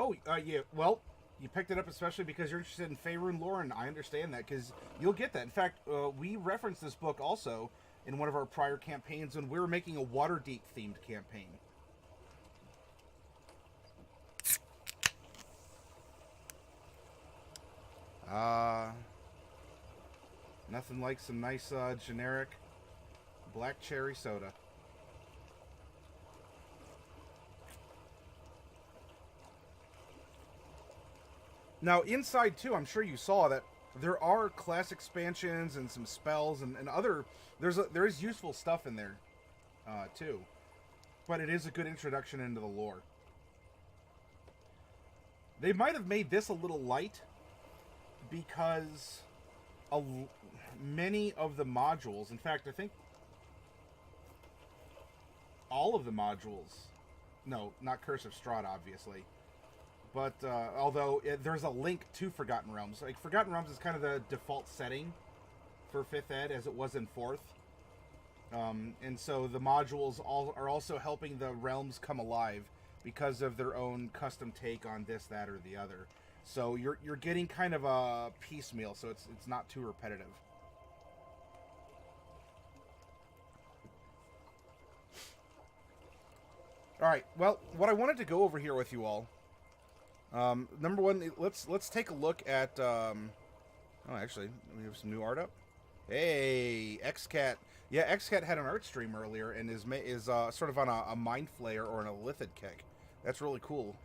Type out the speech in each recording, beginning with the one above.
Oh, yeah. Well, you picked it up especially because you're interested in Faerun lore, and I understand that because you'll get that. In fact, we referenced this book also in one of our prior campaigns when we were making a Waterdeep themed campaign. Nothing like some nice generic black cherry soda. Now, inside, too, I'm sure you saw that there are class expansions and some spells and other... There is useful stuff in there, too. But it is a good introduction into the lore. They might have made this a little light because many of the modules... In fact, I think all of the modules... No, not Curse of Strahd, obviously. But, although there's a link to Forgotten Realms. Like, Forgotten Realms is kind of the default setting for 5th Ed, as it was in 4th. And so the modules are also helping the realms come alive because of their own custom take on this, that, or the other. So you're getting kind of a piecemeal, so it's not too repetitive. Alright, well, what I wanted to go over here with you all... number one, let's take a look at, oh, actually, we have some new art up. Hey, XCat. Yeah, XCat had an art stream earlier and is sort of on a Mind Flayer or an Illithid kick. That's really cool.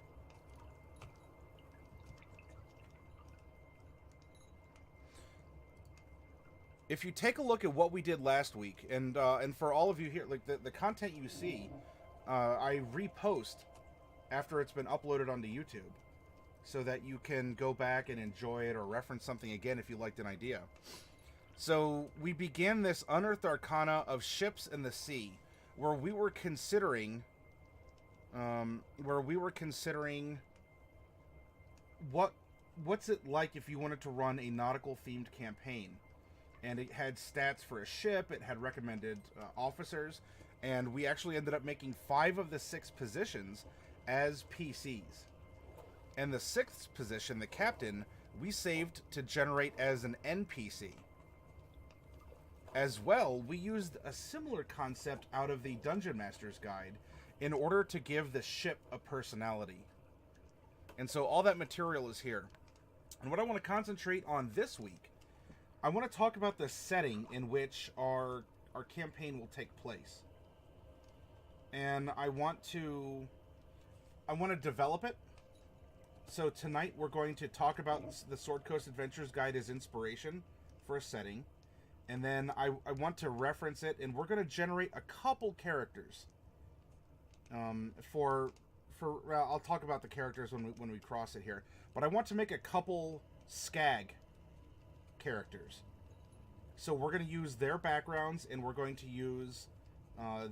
If you take a look at what we did last week, and for all of you here, like the content you see, I repost after it's been uploaded onto YouTube, so that you can go back and enjoy it or reference something again if you liked an idea. So we began this Unearthed Arcana of Ships in the Sea, where we were considering, what's it like if you wanted to run a nautical themed campaign, and it had stats for a ship, it had recommended officers, and we actually ended up making 5 of the 6 positions as PCs. And the 6th position, the captain, we saved to generate as an NPC. As well, we used a similar concept out of the Dungeon Master's Guide in order to give the ship a personality. And so all that material is here. And what I want to concentrate on this week, I want to talk about the setting in which our campaign will take place. And I want to develop it. So tonight we're going to talk about the Sword Coast Adventures Guide as inspiration for a setting. And then I want to reference it, and we're going to generate a couple characters. I'll talk about the characters when we cross it here. But I want to make a couple SCAG characters. So we're going to use their backgrounds, and we're going to use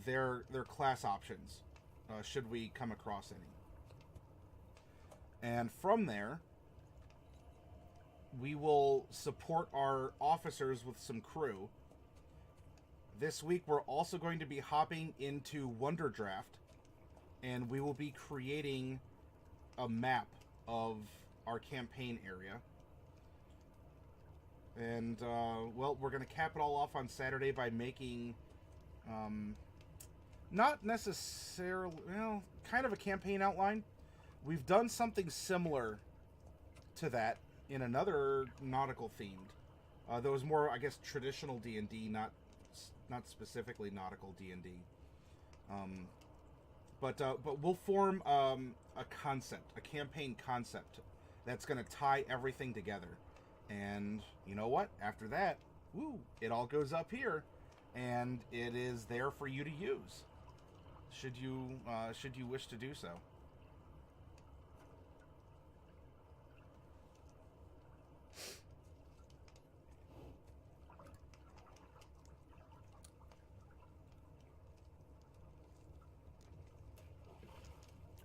their class options, should we come across any. And from there, we will support our officers with some crew. This week, we're also going to be hopping into Wonderdraft, and we will be creating a map of our campaign area. And, well, we're going to cap it all off on Saturday by making, not necessarily, well, kind of a campaign outline. We've done something similar to that in another nautical themed. That was more, I guess, traditional D&D, not specifically nautical D&D. But we'll form a concept, a campaign concept that's going to tie everything together. And you know what? After that, woo, it all goes up here, and it is there for you to use, should you wish to do so.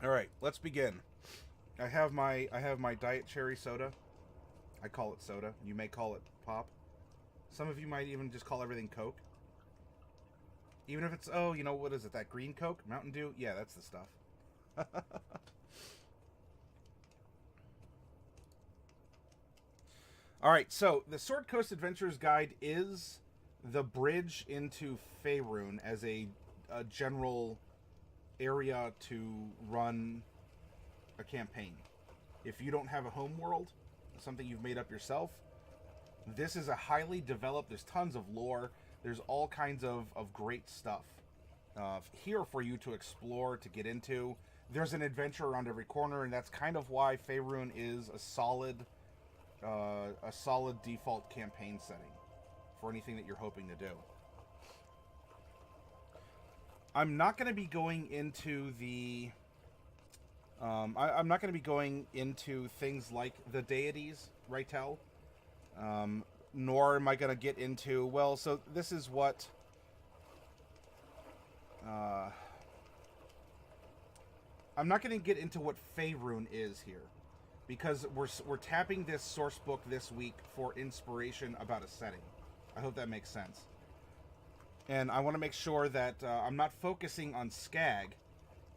All right, let's begin. I have my diet cherry soda. I call it soda. You may call it pop. Some of you might even just call everything Coke. Even if it's, oh, you know, what is it? That green Coke? Mountain Dew? Yeah, that's the stuff. All right, so the Sword Coast Adventures Guide is the bridge into Faerun as a general area to run a campaign. If you don't have a home world, something you've made up yourself, this is a highly developed, there's tons of lore, there's all kinds of great stuff here for you to explore, to get into. There's an adventure around every corner, and that's kind of why Faerun is a solid default campaign setting for anything that you're hoping to do. I'm not going to be going into the I'm not going to be going into things like the deities, right, Tel? Nor am I going to get into, well, so this is what I'm not going to get into what Faerun is here, because we're tapping this source book this week for inspiration about a setting. I hope that makes sense. And I want to make sure that I'm not focusing on SCAG.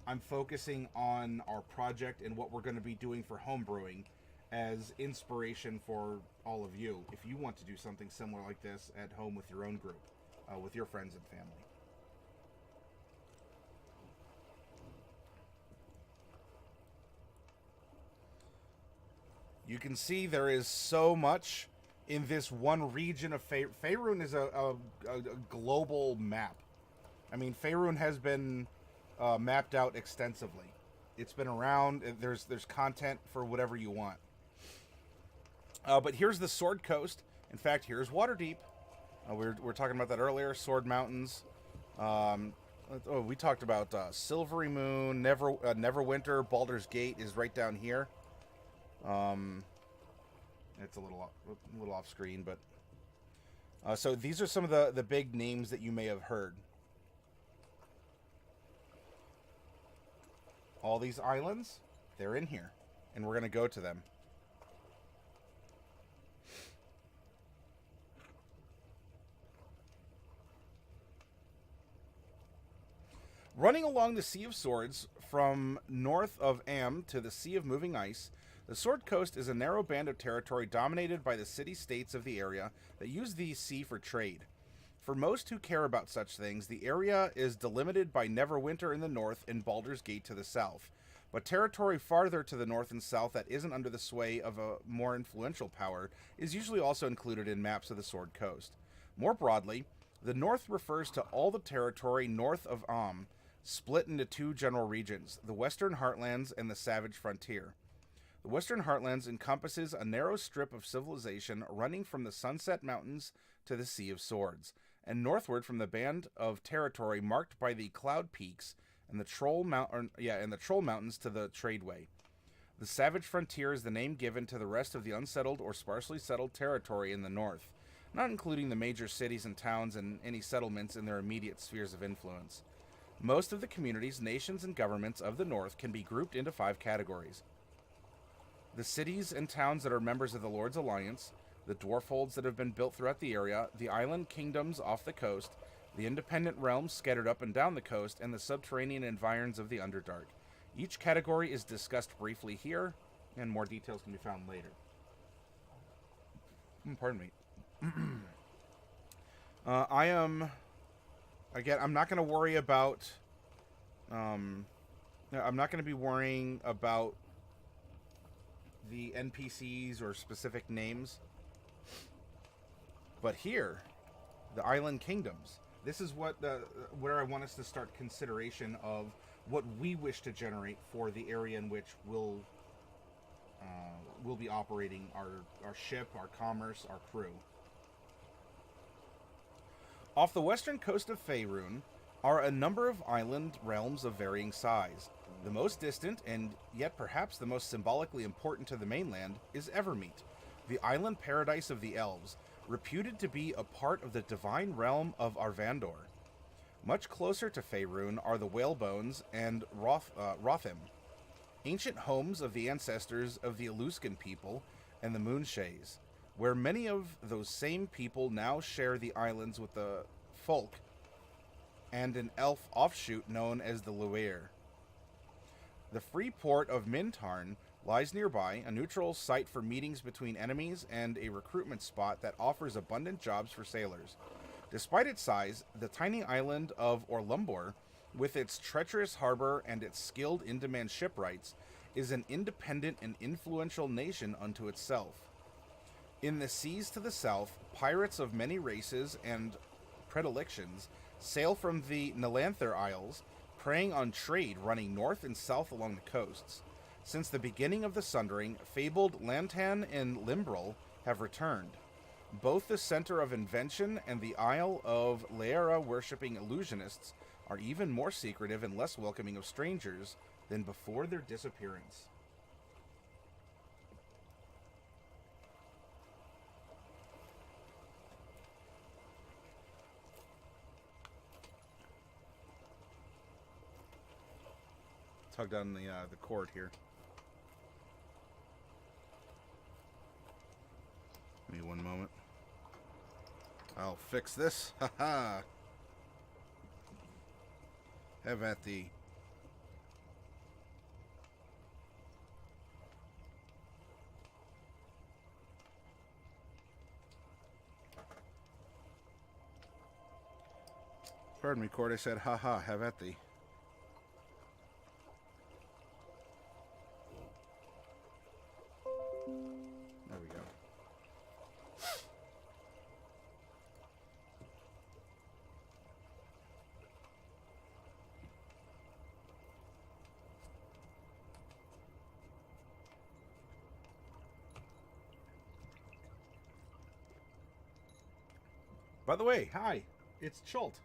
I'm focusing on our project and what we're going to be doing for homebrewing as inspiration for all of you, if you want to do something similar like this at home with your own group, with your friends and family. You can see there is so much in this one region of Faerun is a global map. I mean, Faerun has been mapped out extensively. It's been around. There's content for whatever you want. But here's the Sword Coast. In fact, here's Waterdeep. We were talking about that earlier. Sword Mountains. We talked about Silvery Moon, Neverwinter. Baldur's Gate is right down here. It's a little off screen, but so these are some of the big names that you may have heard. All these islands, they're in here, and we're going to go to them. Running along the Sea of Swords from north of Am to the Sea of Moving Ice, the Sword Coast is a narrow band of territory dominated by the city-states of the area that use the sea for trade. For most who care about such things, the area is delimited by Neverwinter in the north and Baldur's Gate to the south. But territory farther to the north and south that isn't under the sway of a more influential power is usually also included in maps of the Sword Coast. More broadly, the north refers to all the territory north of Am, split into two general regions, the Western Heartlands and the Savage Frontier. The Western Heartlands encompasses a narrow strip of civilization running from the Sunset Mountains to the Sea of Swords, and northward from the band of territory marked by the Cloud Peaks and the Troll Mountains to the Tradeway. The Savage Frontier is the name given to the rest of the unsettled or sparsely settled territory in the north, not including the major cities and towns and any settlements in their immediate spheres of influence. Most of the communities, nations, and governments of the north can be grouped into 5 categories. The cities and towns that are members of the Lord's Alliance, the dwarfholds that have been built throughout the area, the island kingdoms off the coast, the independent realms scattered up and down the coast, and the subterranean environs of the Underdark. Each category is discussed briefly here, and more details can be found later. Pardon me. I'm not going to worry about... I'm not going to be worrying about the NPCs or specific names. But here, the island kingdoms. This is where I want us to start consideration of what we wish to generate for the area in which we'll be operating our ship, our commerce, our crew. Off the western coast of Faerun are a number of island realms of varying size. The most distant, and yet perhaps the most symbolically important to the mainland, is Evermeet, the island paradise of the Elves, reputed to be a part of the divine realm of Arvandor. Much closer to Faerun are the Whalebones and Ratham, ancient homes of the ancestors of the Eluskan people and the Moonshaes, where many of those same people now share the islands with the Folk and an elf offshoot known as the Luir. The free port of Mintarn lies nearby, a neutral site for meetings between enemies and a recruitment spot that offers abundant jobs for sailors. Despite its size, the tiny island of Orlumbor, with its treacherous harbor and its skilled in-demand shipwrights, is an independent and influential nation unto itself. In the seas to the south, pirates of many races and predilections sail from the Nelanther Isles, preying on trade running north and south along the coasts. Since the beginning of the Sundering, fabled Lantan and Limbrel have returned, both the center of invention and the Isle of Laera worshipping illusionists are even more secretive and less welcoming of strangers than before their disappearance. Tugged on the cord here. Give me one moment. I'll fix this. Haha. Have at thee. Pardon me, Cord. I said, haha, have at thee. There we go. By the way, hi, it's Chult.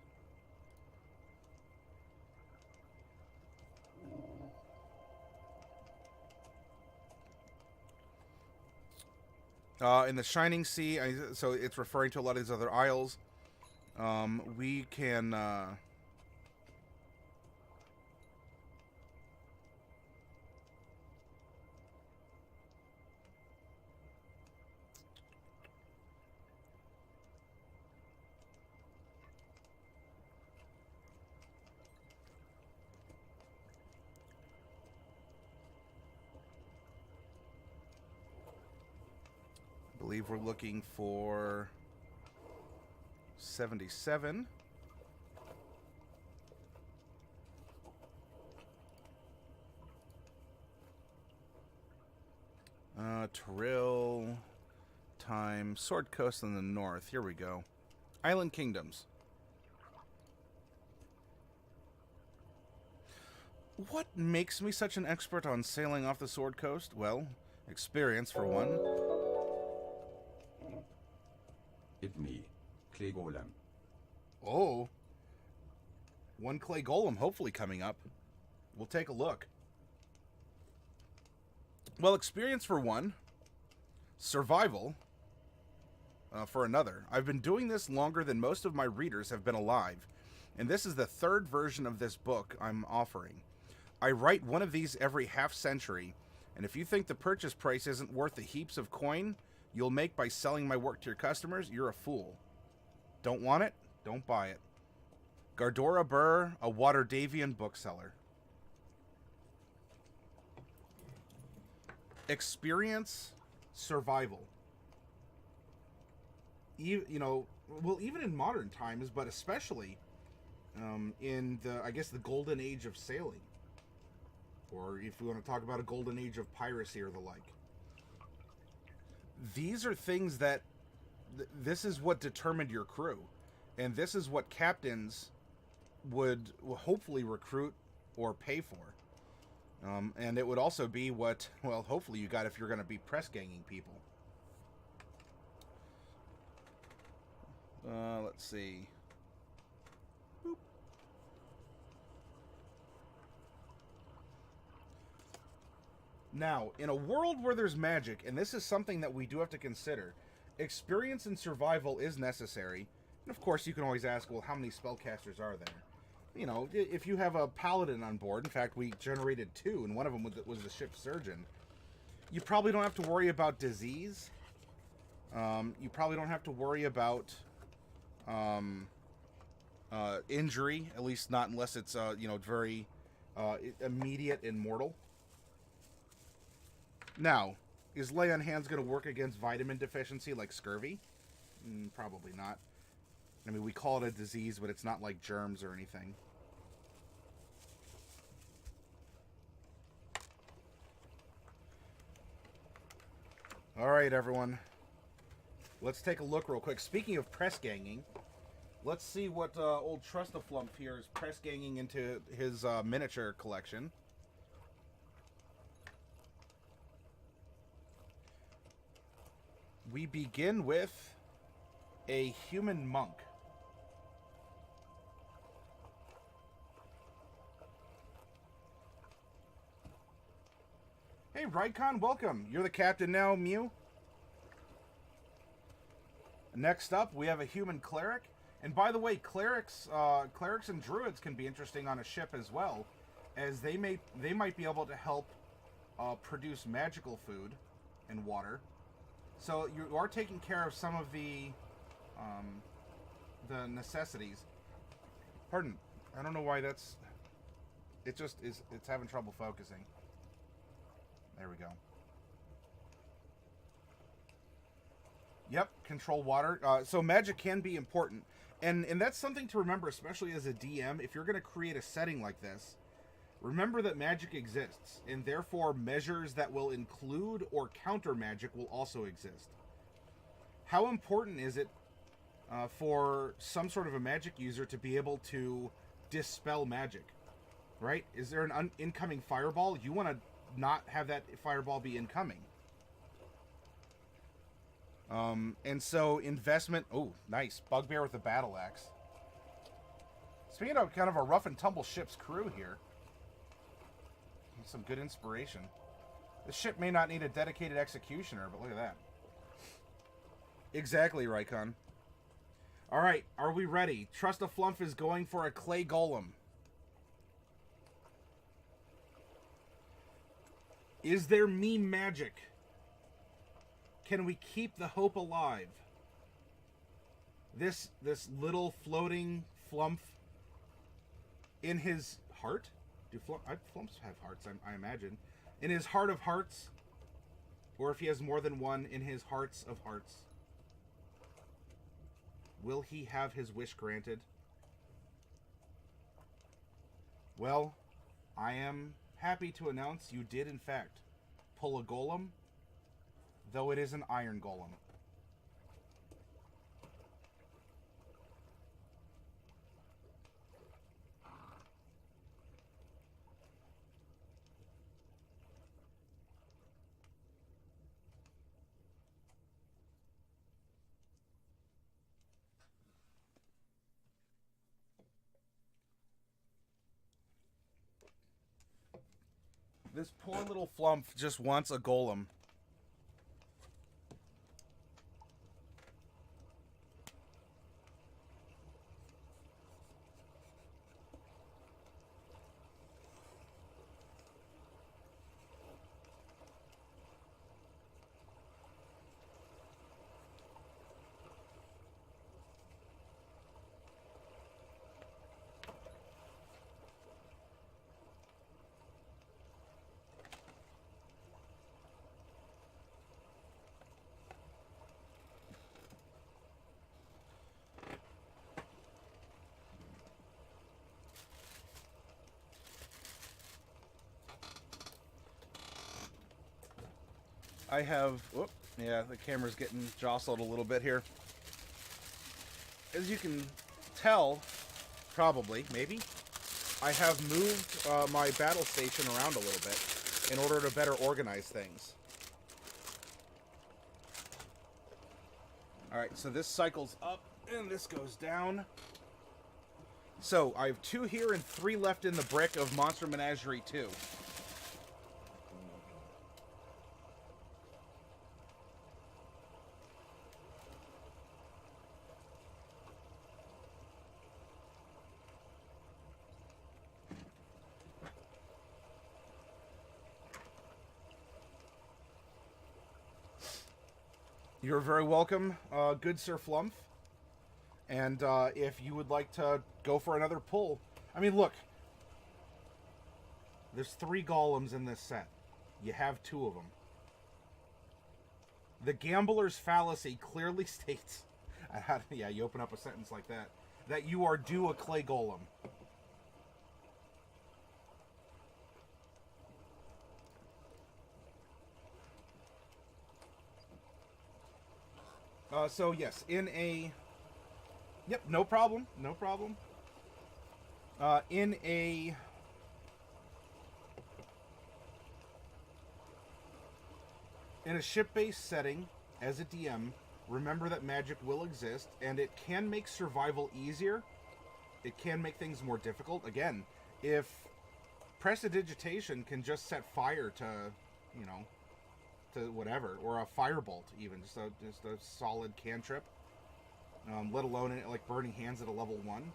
In the Shining Sea, so it's referring to a lot of these other isles. We can... I believe we're looking for 77. Terrill, time, Sword Coast in the north. Here we go. Island Kingdoms. What makes me such an expert on sailing off the Sword Coast? Well, experience for one. It's me, Clay Golem. Oh. One Clay Golem hopefully coming up. We'll take a look. Well, experience for one. Survival for another. I've been doing this longer than most of my readers have been alive, and this is the third version of this book I'm offering. I write one of these every half century, and if you think the purchase price isn't worth the heaps of coin you'll make by selling my work to your customers, you're a fool. Don't want it? Don't buy it. Gardora Burr, a Waterdavian bookseller. Experience, survival. You know, well, even in modern times, but especially in the, I guess, the golden age of sailing. Or if we want to talk about a golden age of piracy or the like. These are things that, this is what determined your crew. And this is what captains would hopefully recruit or pay for. And it would also be what, well, hopefully you got if you're going to be press ganging people. Let's see. Boop. Now, in a world where there's magic, and this is something that we do have to consider, experience and survival is necessary. And of course, you can always ask, well, how many spellcasters are there? You know, if you have a paladin on board, in fact, we generated 2, and one of them was the ship's surgeon, you probably don't have to worry about disease. You probably don't have to worry about injury, at least not unless it's, you know, very immediate and mortal. Now, is lay on hands going to work against vitamin deficiency like scurvy? Probably not. I mean, we call it a disease, but it's not like germs or anything. All right, everyone. Let's take a look real quick. Speaking of press ganging, let's see what old Trustaflump here is press ganging into his miniature collection. We begin with a human monk. Hey, Rydcon, welcome. You're the captain now, Mew. Next up, we have a human cleric. And by the way, clerics and druids can be interesting on a ship as well, as they might be able to help produce magical food and water. So you are taking care of some of the necessities. Pardon, I don't know why that's. It just is. It's having trouble focusing. There we go. Yep, control water. So magic can be important. And that's something to remember, especially as a DM. If you're going to create a setting like this, remember that magic exists. And therefore, measures that will include or counter magic will also exist. How important is it for some sort of a magic user to be able to dispel magic? Right? Is there an incoming fireball? You want to not have that fireball be incoming. And so investment. Oh, nice. Bugbear with the battle axe. Speaking of kind of a rough and tumble ship's crew here. Some good inspiration. This ship may not need a dedicated executioner, but look at that. Exactly, Rykon. Alright, are we ready? Trustaflump is going for a clay golem. Is there meme magic? Can we keep the hope alive? This little floating flump in his heart? Do flumps have hearts, I imagine. In his heart of hearts? Or if he has more than one, in his hearts of hearts? Will he have his wish granted? Well, I am happy to announce you did, in fact, pull a golem, though it is an iron golem. This poor little flump just wants a golem. I have, whoop, yeah, the camera's getting jostled a little bit here. As you can tell, probably, maybe, I have moved my battle station around a little bit in order to better organize things. Alright, so this cycles up and this goes down. So, I have 2 here and 3 left in the brick of Monster Menagerie 2. You're very welcome, good Sir Flump. And if you would like to go for another pull, I mean, look, there's 3 golems in this set. You have 2 of them. The gambler's fallacy clearly states, yeah, you open up a sentence like that you are due a clay golem. So yes, in a... Yep, no problem, no problem. In a ship-based setting, as a DM, remember that magic will exist, and it can make survival easier. It can make things more difficult. Again, if Prestidigitation can just set fire to, you know, to whatever, or a firebolt even, just a solid cantrip, let alone like Burning Hands at a level 1.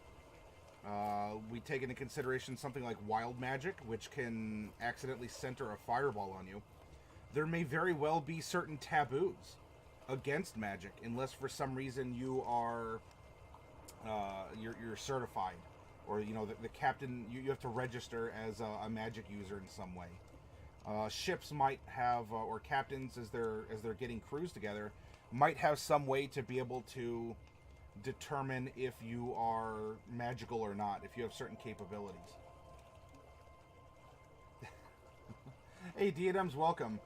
We take into consideration something like Wild Magic, which can accidentally center a fireball on you. There may very well be certain taboos against magic, unless for some reason you are you're certified, or you know the captain. You have to register as a magic user in some way. Ships might have, or captains as they're getting crews together, might have some way to be able to determine if you are magical or not, if you have certain capabilities. Hey, Diadem's welcome.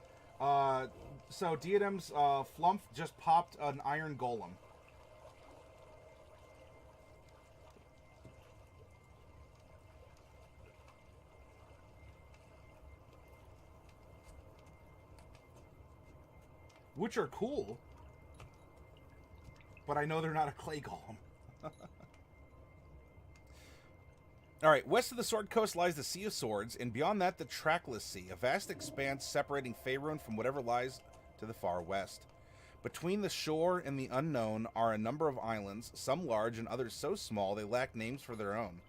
So Diadem's Flump just popped an iron golem. Which are cool. But I know they're not a clay golem. Alright, west of the Sword Coast lies the Sea of Swords, and beyond that the Trackless Sea, a vast expanse separating Faerun from whatever lies to the far west. Between the shore and the unknown are a number of islands, some large and others so small they lack names of their own.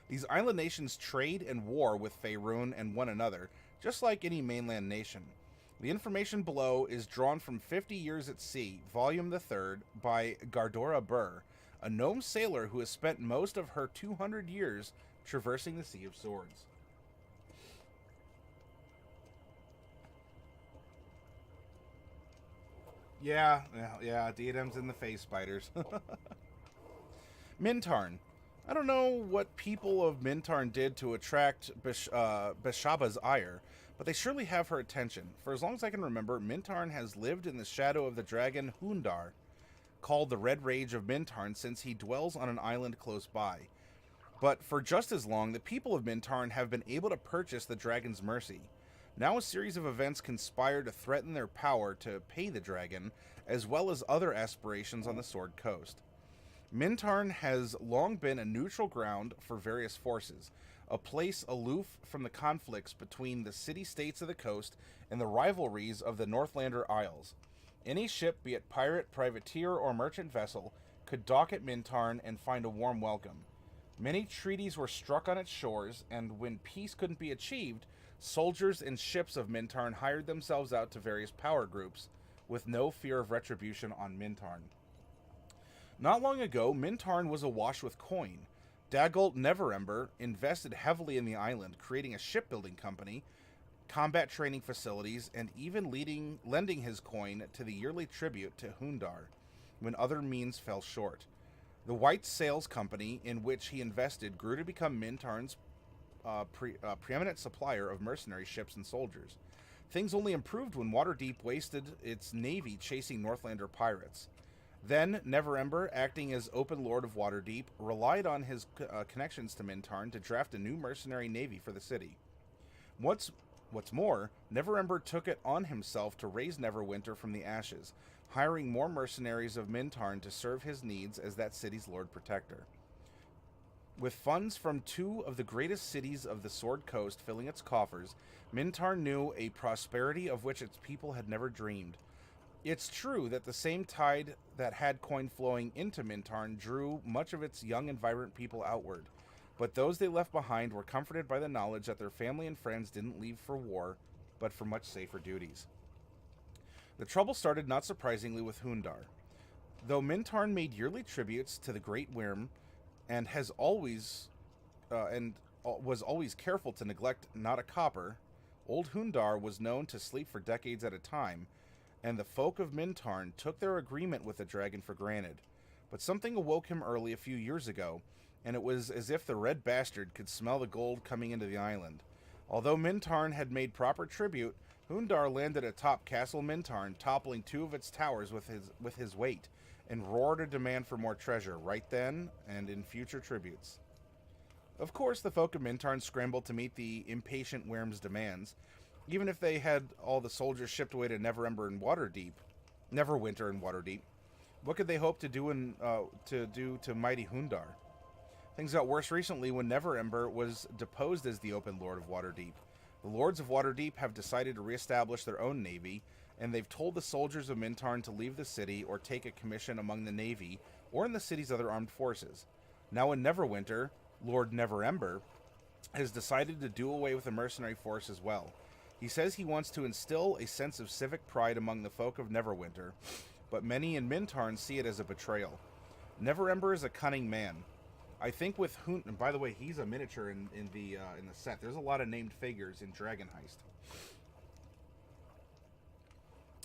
These island nations trade and war with Faerun and one another, just like any mainland nation. The information below is drawn from 50 Years at Sea, Volume the 3rd, by Gardora Burr, a gnome sailor who has spent most of her 200 years traversing the Sea of Swords. Yeah, Diadem's in the face, spiders. Mintarn. I don't know what people of Mintarn did to attract Beshaba's ire, but they surely have her attention. For as long as I can remember, Mintarn has lived in the shadow of the dragon Gundarr, called the Red Rage of Mintarn, since he dwells on an island close by. But for just as long, the people of Mintarn have been able to purchase the dragon's mercy. Now a series of events conspire to threaten their power to pay the dragon, as well as other aspirations on the Sword Coast. Mintarn has long been a neutral ground for various forces, a place aloof from the conflicts between the city-states of the coast and the rivalries of the Northlander Isles. Any ship, be it pirate, privateer, or merchant vessel, could dock at Mintarn and find a warm welcome. Many treaties were struck on its shores, and when peace couldn't be achieved, soldiers and ships of Mintarn hired themselves out to various power groups, with no fear of retribution on Mintarn. Not long ago, Mintarn was awash with coin. Dagult Neverember invested heavily in the island, creating a shipbuilding company, combat training facilities, and even lending his coin to the yearly tribute to Gundarr, when other means fell short. The White Sails Company, in which he invested, grew to become Mintarn's preeminent supplier of mercenary ships and soldiers. Things only improved when Waterdeep wasted its navy chasing Northlander pirates. Then, Neverember, acting as Open Lord of Waterdeep, relied on his connections to Mintarn to draft a new mercenary navy for the city. What's more, Neverember took it on himself to raise Neverwinter from the ashes, hiring more mercenaries of Mintarn to serve his needs as that city's Lord Protector. With funds from two of the greatest cities of the Sword Coast filling its coffers, Mintarn knew a prosperity of which its people had never dreamed. It's true that the same tide that had coin flowing into Mintarn drew much of its young and vibrant people outward, but those they left behind were comforted by the knowledge that their family and friends didn't leave for war, but for much safer duties. The trouble started, not surprisingly, with Gundarr. Though Mintarn made yearly tributes to the Great Wyrm, and was always careful to neglect not a copper, old Gundarr was known to sleep for decades at a time, and the folk of Mintarn took their agreement with the dragon for granted. But something awoke him early a few years ago, and it was as if the red bastard could smell the gold coming into the island. Although Mintarn had made proper tribute, Gundarr landed atop Castle Mintarn, toppling 2 of its towers with his weight, and roared a demand for more treasure right then and in future tributes. Of course, the folk of Mintarn scrambled to meet the impatient Wyrm's demands. Even if they had all the soldiers shipped away to Neverwinter and Waterdeep, what could they hope to do to mighty Gundarr? Things got worse recently when Neverember was deposed as the open lord of Waterdeep. The lords of Waterdeep have decided to reestablish their own navy, and they've told the soldiers of Mintarn to leave the city or take a commission among the navy or in the city's other armed forces. Now in Neverwinter, Lord Neverember has decided to do away with the mercenary force as well. He says he wants to instill a sense of civic pride among the folk of Neverwinter, but many in Mintarn see it as a betrayal. Neverember is a cunning man. I think with and by the way, he's a miniature in the set. There's a lot of named figures in Dragon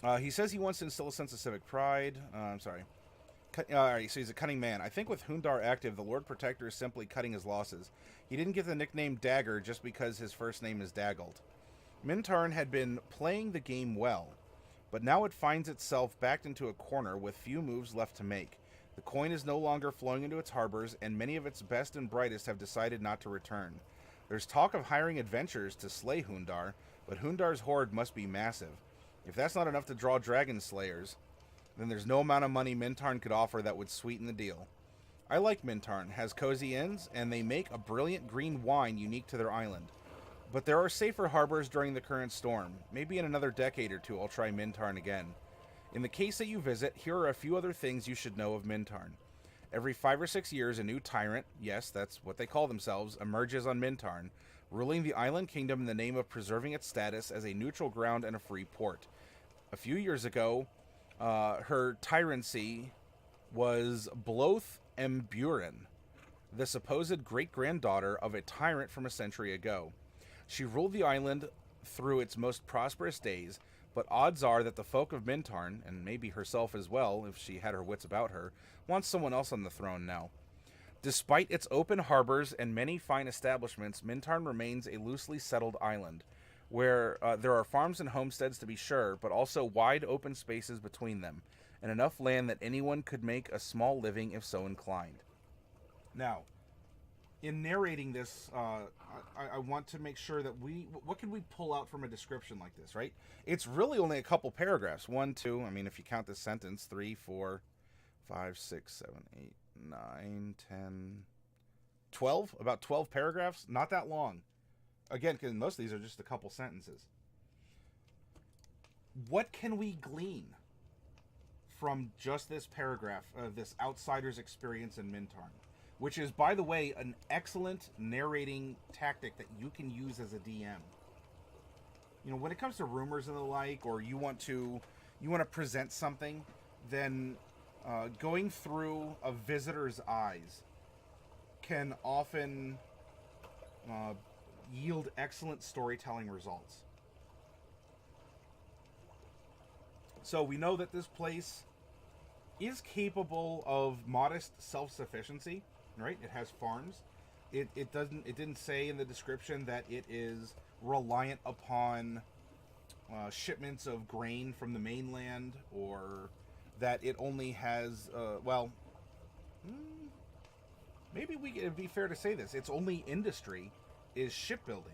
Heist. He says he wants to instill a sense of civic pride. Alright, so he's a cunning man. I think with Gundarr active, the Lord Protector is simply cutting his losses. He didn't get the nickname Dagger just because his first name is Daggled. Mintarn had been playing the game well, but now it finds itself backed into a corner with few moves left to make. The coin is no longer flowing into its harbors, and many of its best and brightest have decided not to return. There's talk of hiring adventurers to slay Gundarr, but Hundar's horde must be massive. If that's not enough to draw dragon slayers, then there's no amount of money Mintarn could offer that would sweeten the deal. I like Mintarn, has cozy inns, and they make a brilliant green wine unique to their island. But there are safer harbors during the current storm. Maybe in another decade or 2 I'll try Mintarn again. In the case that you visit, here are a few other things you should know of Mintarn. Every 5 or 6 years, a new tyrant, yes, that's what they call themselves, emerges on Mintarn, ruling the island kingdom in the name of preserving its status as a neutral ground and a free port. A few years ago, her tyrancy was Bloth Emburen, the supposed great-granddaughter of a tyrant from a century ago. She ruled the island through its most prosperous days, but odds are that the folk of Mintarn, and maybe herself as well, if she had her wits about her, wants someone else on the throne now. Despite its open harbors and many fine establishments, Mintarn remains a loosely settled island, where there are farms and homesteads to be sure, but also wide open spaces between them, and enough land that anyone could make a small living if so inclined. Now, in narrating this, I want to make sure that what can we pull out from a description like this, right? It's really only a couple paragraphs. 1, 2, I mean, if you count this sentence, 3, 4, 5, 6, 7, 8, 9, 10, 12, about 12 paragraphs. Not that long. Again, because most of these are just a couple sentences. What can we glean from just this paragraph of this outsider's experience in Mintarn? Which is, by the way, an excellent narrating tactic that you can use as a DM. You know, when it comes to rumors and the like, or you want to present something, then going through a visitor's eyes can often yield excellent storytelling results. So we know that this place is capable of modest self-sufficiency. Right, it has farms. It didn't say in the description that it is reliant upon shipments of grain from the mainland, or that it only has maybe it'd be fair to say this. Its only industry is shipbuilding,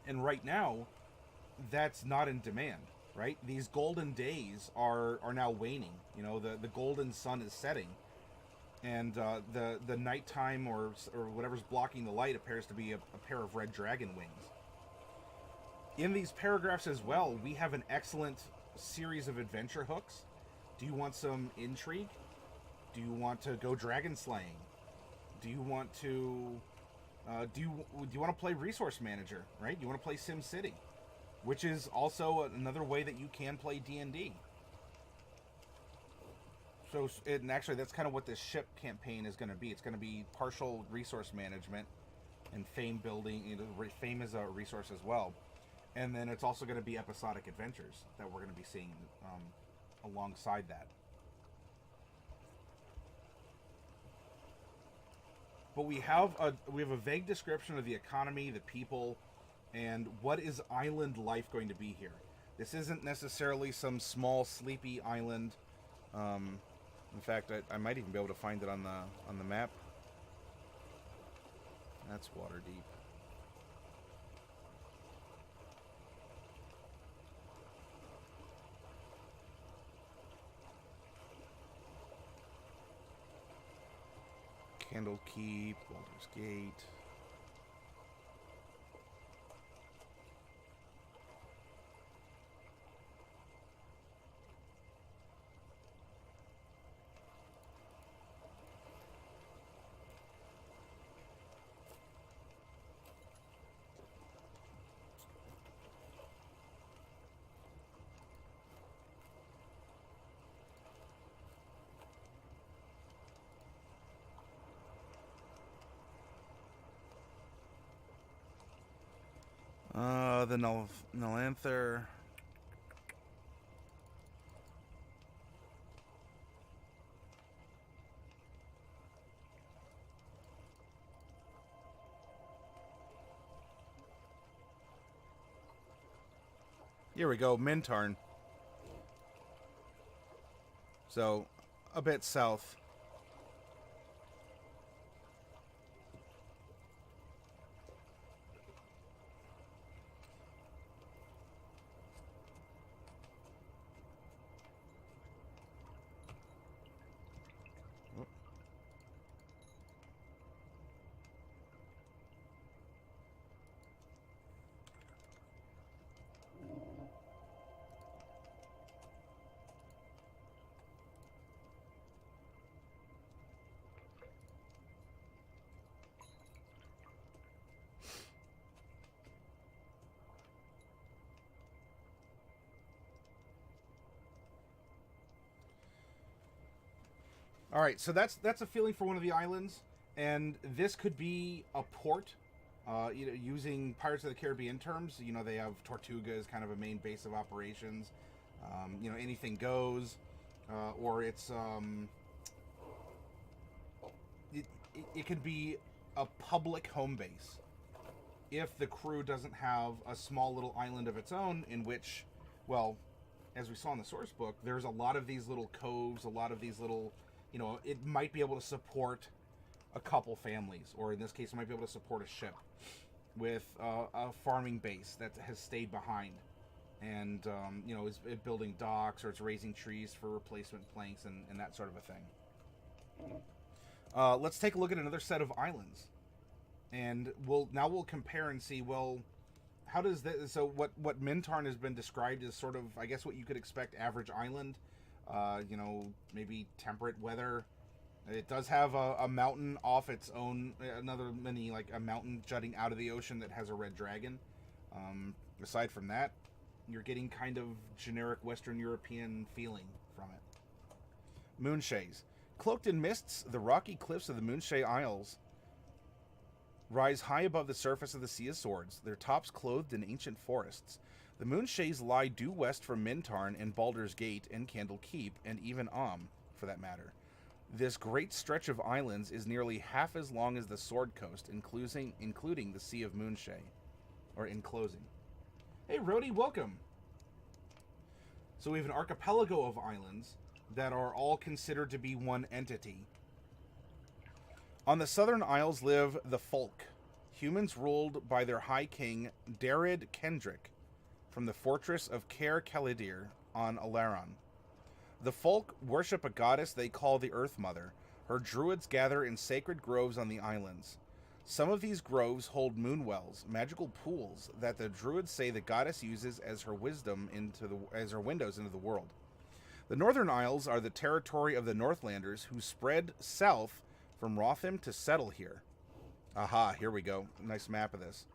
and right now, that's not in demand. Right, these golden days are now waning. You know, the golden sun is setting. And the nighttime or whatever's blocking the light appears to be a pair of red dragon wings. In these paragraphs as well, we have an excellent series of adventure hooks. Do you want some intrigue? Do you want to go dragon slaying? Do you want to do you want to play resource manager? Right? You want to play Sim City, which is also another way that you can play D&D. So, and actually, that's kind of what this ship campaign is going to be. It's going to be partial resource management and fame building. You know, fame is a resource as well. And then it's also going to be episodic adventures that we're going to be seeing alongside that. But we have a vague description of the economy, the people, and what is island life going to be here. This isn't necessarily some small, sleepy island. In fact, I might even be able to find it on the map. That's water deep. Candlekeep, Baldur's Gate. The Nalanther. Here we go, Mintarn. So, a bit south. All right, so that's a feeling for one of the islands, and this could be a port. Using Pirates of the Caribbean terms, they have Tortuga as kind of a main base of operations. Anything goes, or it's it could be a public home base if the crew doesn't have a small little island of its own in which, well, as we saw in the source book, there's a lot of these little coves, a lot of these little. It might be able to support a couple families, or in this case, it might be able to support a ship with a farming base that has stayed behind, and is building docks, or it's raising trees for replacement planks and that sort of a thing. Let's take a look at another set of islands, and we'll compare and see. Well, how does this? So what Mintarn has been described as sort of, I guess, what you could expect average island. Maybe temperate weather. It does have a mountain off its own, another mini, like a mountain jutting out of the ocean that has a red dragon. Aside from that, you're getting kind of generic Western European feeling from it. Moonshays. Cloaked in mists, the rocky cliffs of the Moonshay Isles rise high above the surface of the Sea of Swords, their tops clothed in ancient forests. The Moonshays lie due west from Mintarn and Baldur's Gate and Candlekeep, and even for that matter. This great stretch of islands is nearly half as long as the Sword Coast, including the Sea of Moonshay. Or enclosing. Hey, Rhodey, welcome! So we have an archipelago of islands that are all considered to be one entity. On the southern isles live the Folk, humans ruled by their High King, Darid Kendrick, from the fortress of Caer Calidir on Alaron. The Folk worship a goddess they call the Earth Mother. Her druids gather in sacred groves on the islands. Some of these groves hold moonwells, magical pools that the druids say the goddess uses as her as her windows into the world. The Northern Isles are the territory of the Northlanders, who spread south from Ratham to settle here. Aha, here we go. Nice map of this.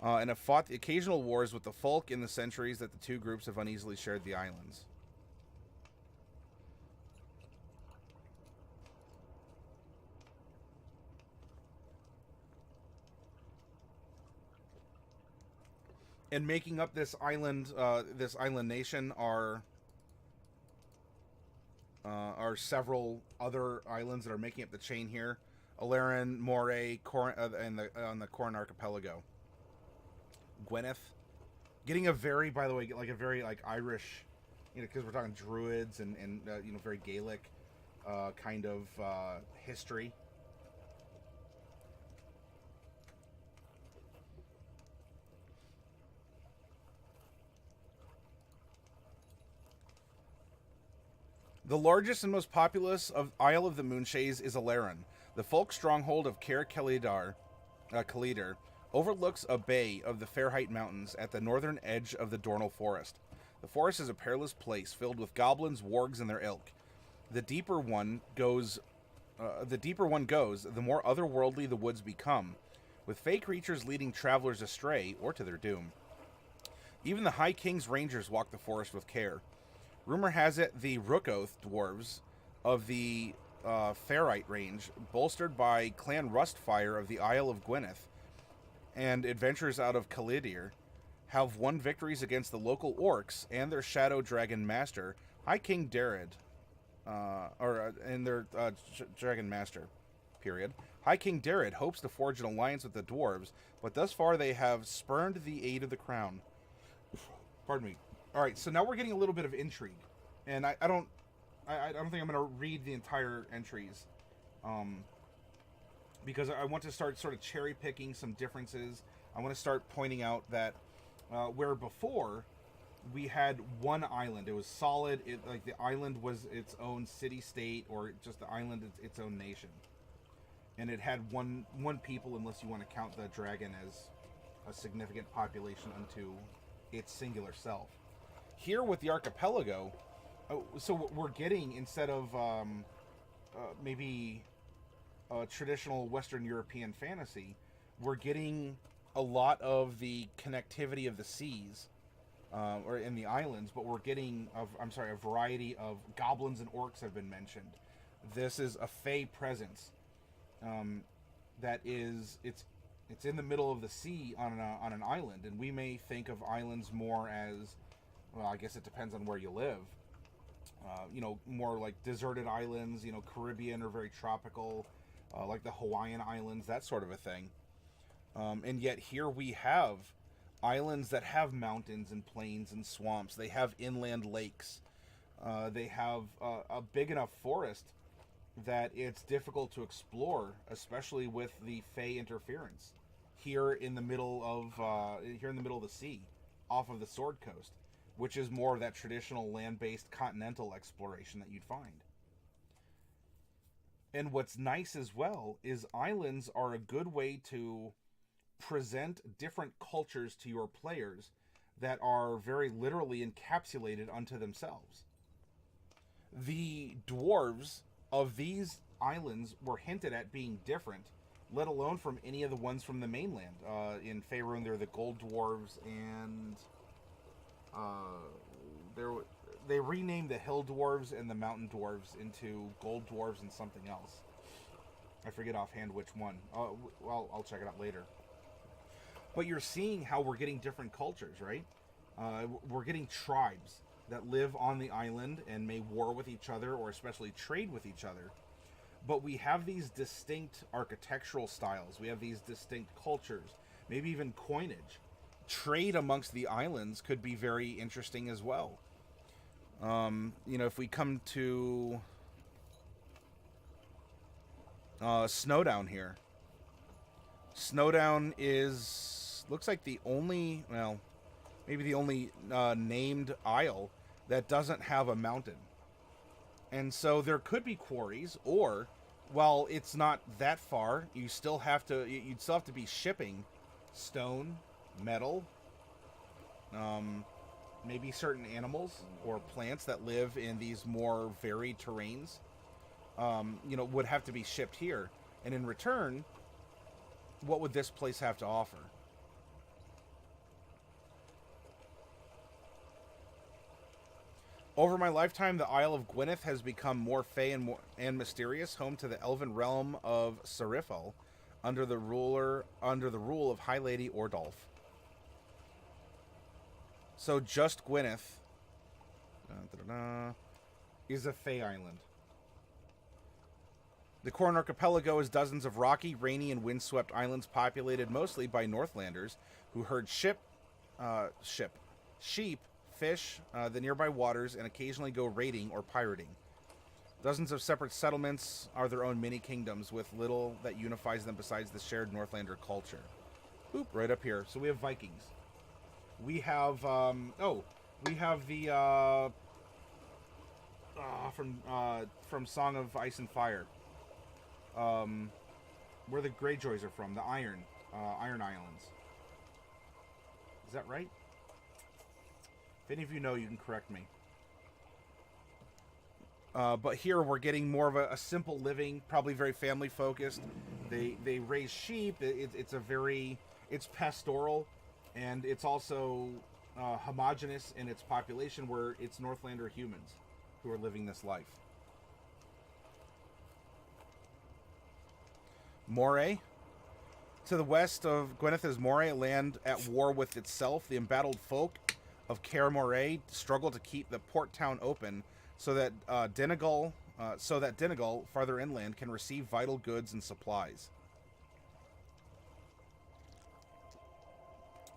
And have fought the occasional wars with the Folk in the centuries that the two groups have uneasily shared the islands. And making up this island nation are several other islands that are making up the chain here: Alarin, Moray, and on the Corn Archipelago. Gwyneth, getting a very, by the way, like a very like Irish, you know, because we're talking druids and you know, very Gaelic kind of history. The largest and most populous of Isle of the Moonshaes is Alarin. The folk stronghold of Caer Celidir overlooks a bay of the Fairheight Mountains at the northern edge of the Dornal Forest. The forest is a perilous place filled with goblins, wargs, and their ilk. The deeper one goes, the more otherworldly the woods become, with fey creatures leading travelers astray or to their doom. Even the High King's rangers walk the forest with care. Rumor has it the Rookoth dwarves of the Fairheight range, bolstered by Clan Rustfire of the Isle of Gwyneth and adventurers out of Celidir, have won victories against the local orcs and their shadow dragon master, High King Darad, dragon master, period. High King Darad hopes to forge an alliance with the dwarves, but thus far they have spurned the aid of the crown. Pardon me. All right, so now we're getting a little bit of intrigue, and I don't think I'm going to read the entire entries, because I want to start sort of cherry picking some differences. I want to start pointing out that where before we had one island, it was solid. Like the island was its own city-state, or just the island its own nation, and it had one people, unless you want to count the dragon as a significant population unto its singular self. Here with the archipelago, so we're getting, instead of maybe traditional Western European fantasy, we're getting a lot of the connectivity of the seas, or in the islands, but we're getting, a variety of goblins and orcs have been mentioned. This is a fey presence that is, it's in the middle of the sea on an island, and we may think of islands more as, well, I guess it depends on where you live. You know, more like deserted islands, you know, Caribbean or very tropical, like the Hawaiian Islands, that sort of a thing. And yet here we have islands that have mountains and plains and swamps. They have inland lakes. They have a big enough forest that it's difficult to explore, especially with the fey interference. Here in the middle of the sea, off of the Sword Coast, which is more of that traditional land-based continental exploration that you'd find. And what's nice as well is islands are a good way to present different cultures to your players that are very literally encapsulated unto themselves. The dwarves of these islands were hinted at being different, let alone from any of the ones from the mainland. In Faerun, they're the Gold Dwarves, and they renamed the Hill Dwarves and the Mountain Dwarves into Gold Dwarves and something else. I forget offhand which one. Well, I'll check it out later. But you're seeing how we're getting different cultures, right? We're getting tribes that live on the island and may war with each other, or especially trade with each other. But we have these distinct architectural styles. We have these distinct cultures, maybe even coinage. Trade amongst the islands could be very interesting as well. You know, if we come to Snowdown here. Snowdown looks like the only, well, maybe the only named isle that doesn't have a mountain. And so there could be quarries, or, while it's not that far, you'd still have to be shipping stone, metal, maybe certain animals or plants that live in these more varied terrains, you know, would have to be shipped here. And in return, what would this place have to offer? Over my lifetime, the Isle of Gwyneth has become more fey and mysterious, home to the elven realm of Serifal, under the rule of High Lady Ordolf. So just Gwyneth is a Fey island. The Corn Archipelago is dozens of rocky, rainy, and windswept islands populated mostly by Northlanders who herd sheep, fish, the nearby waters, and occasionally go raiding or pirating. Dozens of separate settlements are their own mini-kingdoms with little that unifies them besides the shared Northlander culture. Boop, right up here. So we have Vikings. We have, we have the, from Song of Ice and Fire. Where the Greyjoys are from, the Iron Islands. Is that right? If any of you know, you can correct me. But here we're getting more of a simple living, probably very family focused. They raise sheep. It's pastoral, and it's also homogenous in its population, where it's Northlander humans who are living this life. Moray. To the west of Gwyneth is Moray, a land at war with itself. The embattled folk of Caer Moray struggle to keep the port town open so that Donegal, farther inland, can receive vital goods and supplies.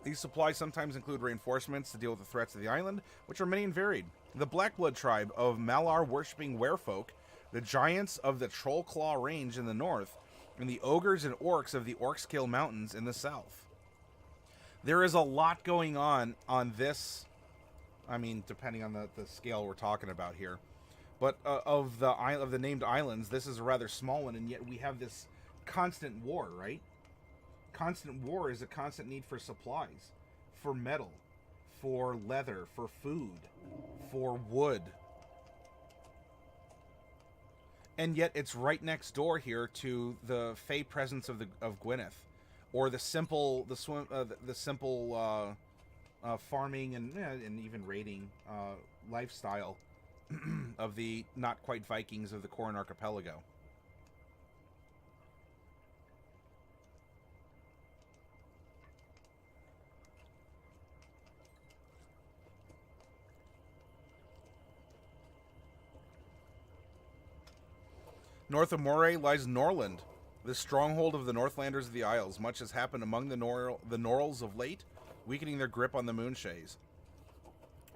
These supplies sometimes include reinforcements to deal with the threats of the island, which are many and varied. The Blackblood tribe of Malar-worshipping werefolk, the giants of the Trollclaw Range in the north, and the ogres and orcs of the Orkskill Mountains in the south. There is a lot going on this. I mean, depending on the scale we're talking about here. But of the named islands, this is a rather small one, and yet we have this constant war, right? Constant war is a constant need for supplies, for metal, for leather, for food, for wood. And yet it's right next door here to the Fey presence of Gwyneth, or the simple farming and even raiding lifestyle of the not quite Vikings of the Corn Archipelago. North of Moray lies Norland, the stronghold of the Northlanders of the Isles. Much has happened among the Norls of late, weakening their grip on the Moonshaes.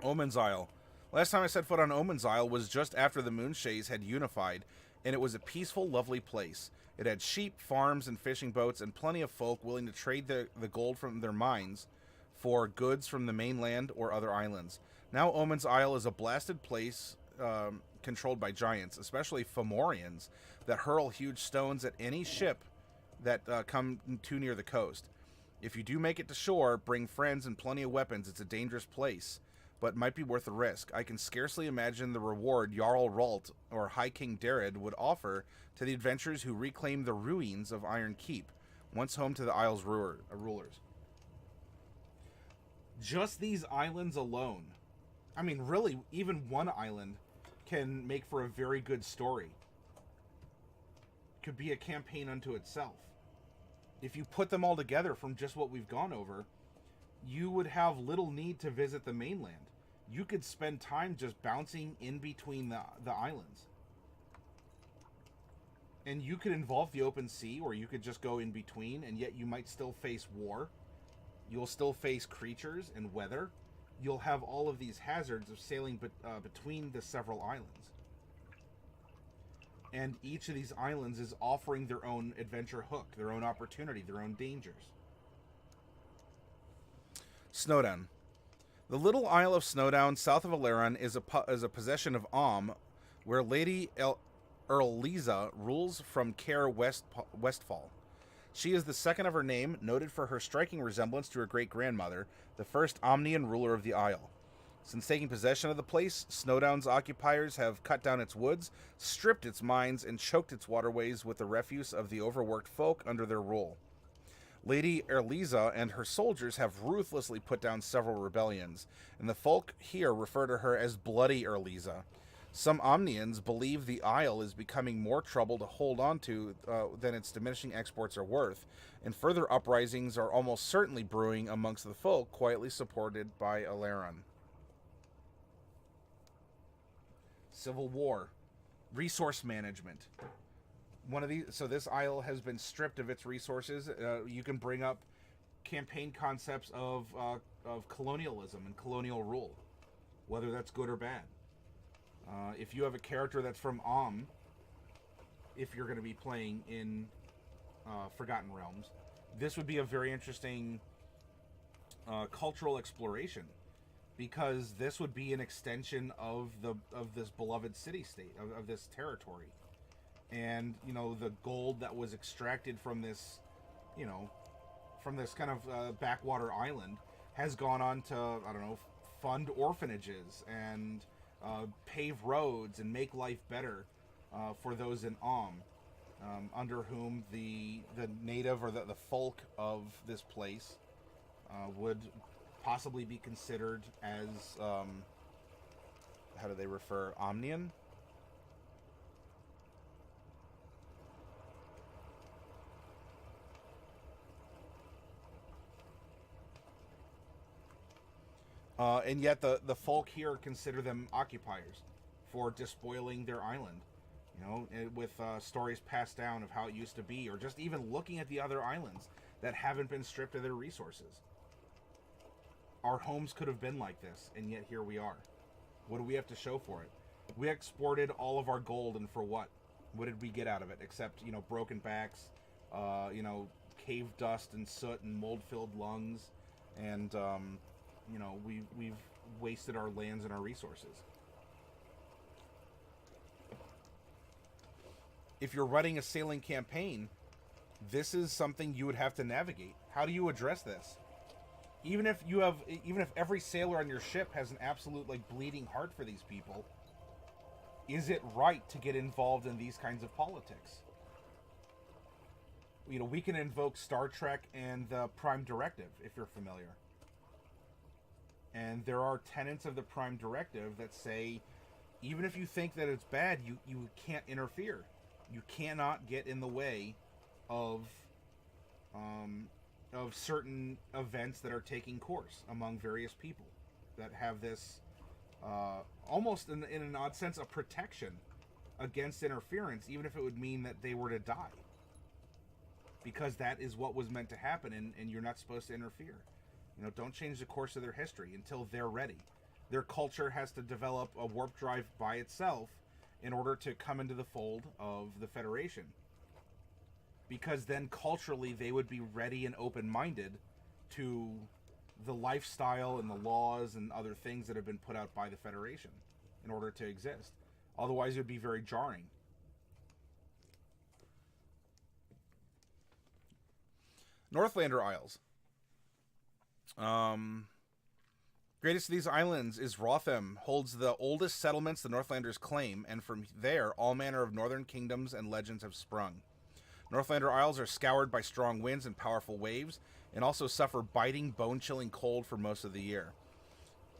Omen's Isle. Last time I set foot on Omen's Isle was just after the Moonshaes had unified, and it was a peaceful, lovely place. It had sheep, farms, and fishing boats, and plenty of folk willing to trade the gold from their mines for goods from the mainland or other islands. Now Omen's Isle is a blasted place, controlled by giants, especially Fomorians, that hurl huge stones at any ship that come too near the coast. If you do make it to shore, bring friends and plenty of weapons. It's a dangerous place, but might be worth the risk. I can scarcely imagine the reward Jarl Ralt or High King Dared would offer to the adventurers who reclaim the ruins of Iron Keep, once home to the Isle's rulers. Just these islands alone, I mean, really, even one island can make for a very good story. Could be a campaign unto itself. If you put them all together from just what we've gone over, you would have little need to visit the mainland. You could spend time just bouncing in between the islands. And you could involve the open sea, or you could just go in between, and yet you might still face war. You'll still face creatures and weather. You'll have all of these hazards of sailing between the several islands. And each of these islands is offering their own adventure hook, their own opportunity, their own dangers. Snowden. The little Isle of Snowdown, south of Alaron, is a possession of where Lady Earlisa rules from Caer Westfall. She is the second of her name, noted for her striking resemblance to her great-grandmother, the first Omnian ruler of the Isle. Since taking possession of the place, Snowdown's occupiers have cut down its woods, stripped its mines, and choked its waterways with the refuse of the overworked folk under their rule. Lady Earlisa and her soldiers have ruthlessly put down several rebellions, and the folk here refer to her as Bloody Earlisa. Some Omnians believe the Isle is becoming more trouble to hold on to than its diminishing exports are worth, and further uprisings are almost certainly brewing amongst the folk quietly supported by Alaron. Civil war. Resource management. So this Isle has been stripped of its resources. You can bring up campaign concepts of colonialism and colonial rule, whether that's good or bad. If you have a character that's from if you're going to be playing in Forgotten Realms, this would be a very interesting cultural exploration, because this would be an extension of this beloved city-state, of this territory. And, the gold that was extracted from this, from this kind of backwater island has gone on to, fund orphanages and pave roads and make life better for those in under whom the native or the folk of this place would possibly be considered as, how do they refer, Omnian? And yet the folk here consider them occupiers for despoiling their island. With stories passed down of how it used to be, or just even looking at the other islands that haven't been stripped of their resources. Our homes could have been like this, and yet here we are. What do we have to show for it? We exported all of our gold, and for what? What did we get out of it? Except, broken backs, cave dust and soot and mold-filled lungs, and, we've wasted our lands and our resources. If you're running a sailing campaign, this is something you would have to navigate. How do you address this? Even if every sailor on your ship has an absolute bleeding heart for these people, is it right to get involved in these kinds of politics? We can invoke Star Trek and the Prime Directive, if you're familiar. And there are tenets of the Prime Directive that say, even if you think that it's bad, you can't interfere. You cannot get in the way of certain events that are taking course among various people that have this almost in an odd sense a protection against interference, even if it would mean that they were to die, because that is what was meant to happen, and you're not supposed to interfere. Don't change the course of their history until they're ready. Their culture has to develop a warp drive by itself in order to come into the fold of the Federation. Because then culturally they would be ready and open-minded to the lifestyle and the laws and other things that have been put out by the Federation in order to exist. Otherwise it would be very jarring. Northlander Isles. Greatest of these islands is Ratham, holds the oldest settlements the Northlanders claim, and from there all manner of northern kingdoms and legends have sprung. Northlander Isles are scoured by strong winds and powerful waves, and also suffer biting, bone-chilling cold for most of the year.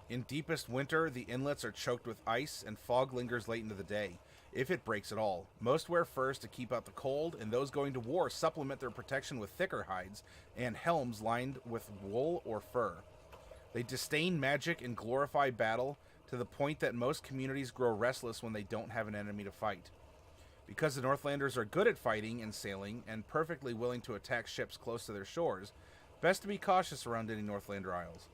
In deepest winter, the inlets are choked with ice, and fog lingers late into the day, if it breaks at all. Most wear furs to keep out the cold, and those going to war supplement their protection with thicker hides and helms lined with wool or fur. They disdain magic and glorify battle to the point that most communities grow restless when they don't have an enemy to fight. Because the Northlanders are good at fighting and sailing, and perfectly willing to attack ships close to their shores, best to be cautious around any Northlander Isles.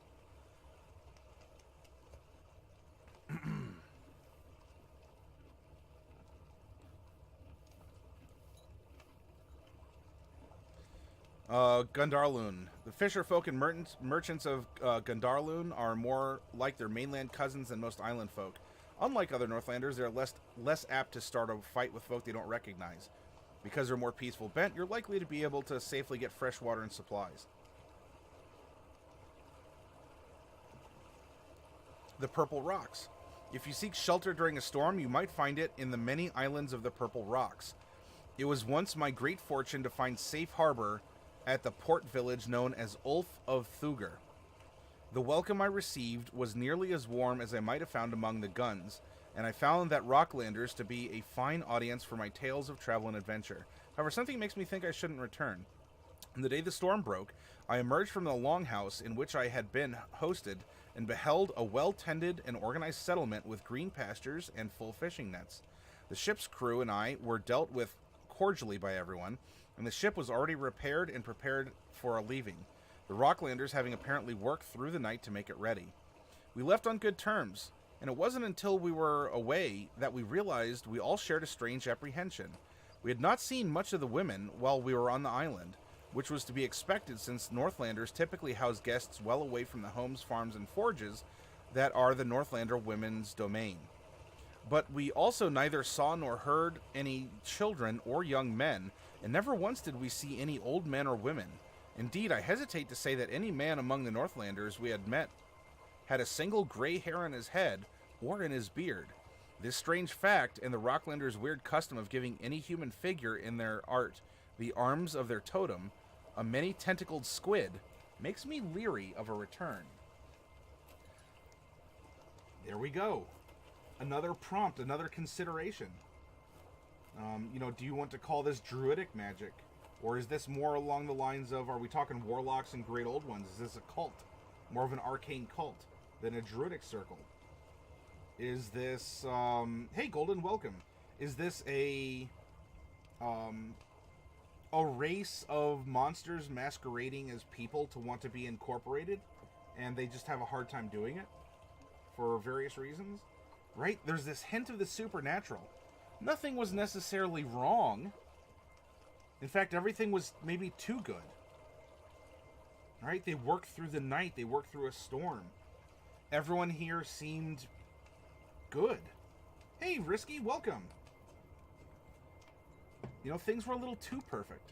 Gundarr Loon. The fisher folk and merchants of Gundarr Loon are more like their mainland cousins than most island folk. Unlike other Northlanders, they're less apt to start a fight with folk they don't recognize. Because they're more peaceful bent, you're likely to be able to safely get fresh water and supplies. The Purple Rocks. If you seek shelter during a storm, you might find it in the many islands of the Purple Rocks. It was once my great fortune to find safe harbor at the port village known as Ulf of Thugr. The welcome I received was nearly as warm as I might have found among the guns, and I found that Rocklanders to be a fine audience for my tales of travel and adventure. However, something makes me think I shouldn't return. On the day the storm broke, I emerged from the longhouse in which I had been hosted and beheld a well-tended and organized settlement with green pastures and full fishing nets. The ship's crew and I were dealt with cordially by everyone, and the ship was already repaired and prepared for a leaving, the Rocklanders having apparently worked through the night to make it ready. We left on good terms, and it wasn't until we were away that we realized we all shared a strange apprehension. We had not seen much of the women while we were on the island, which was to be expected since Northlanders typically house guests well away from the homes, farms, and forges that are the Northlander women's domain. But we also neither saw nor heard any children or young men, and never once did we see any old men or women. Indeed, I hesitate to say that any man among the Northlanders we had met had a single gray hair on his head or in his beard. This strange fact, and the Rocklanders' weird custom of giving any human figure in their art the arms of their totem, a many-tentacled squid, makes me leery of a return. There we go. Another prompt, another consideration. Do you want to call this druidic magic? Or is this more along the lines of, are we talking warlocks and great old ones? Is this a cult? More of an arcane cult than a druidic circle? Is this, hey Golden, welcome. Is this a race of monsters masquerading as people to want to be incorporated, and they just have a hard time doing it for various reasons? Right? There's this hint of the supernatural. Nothing was necessarily wrong. In fact, everything was maybe too good. Right? They worked through the night. They worked through a storm. Everyone here seemed good. Hey, Risky, welcome. Things were a little too perfect.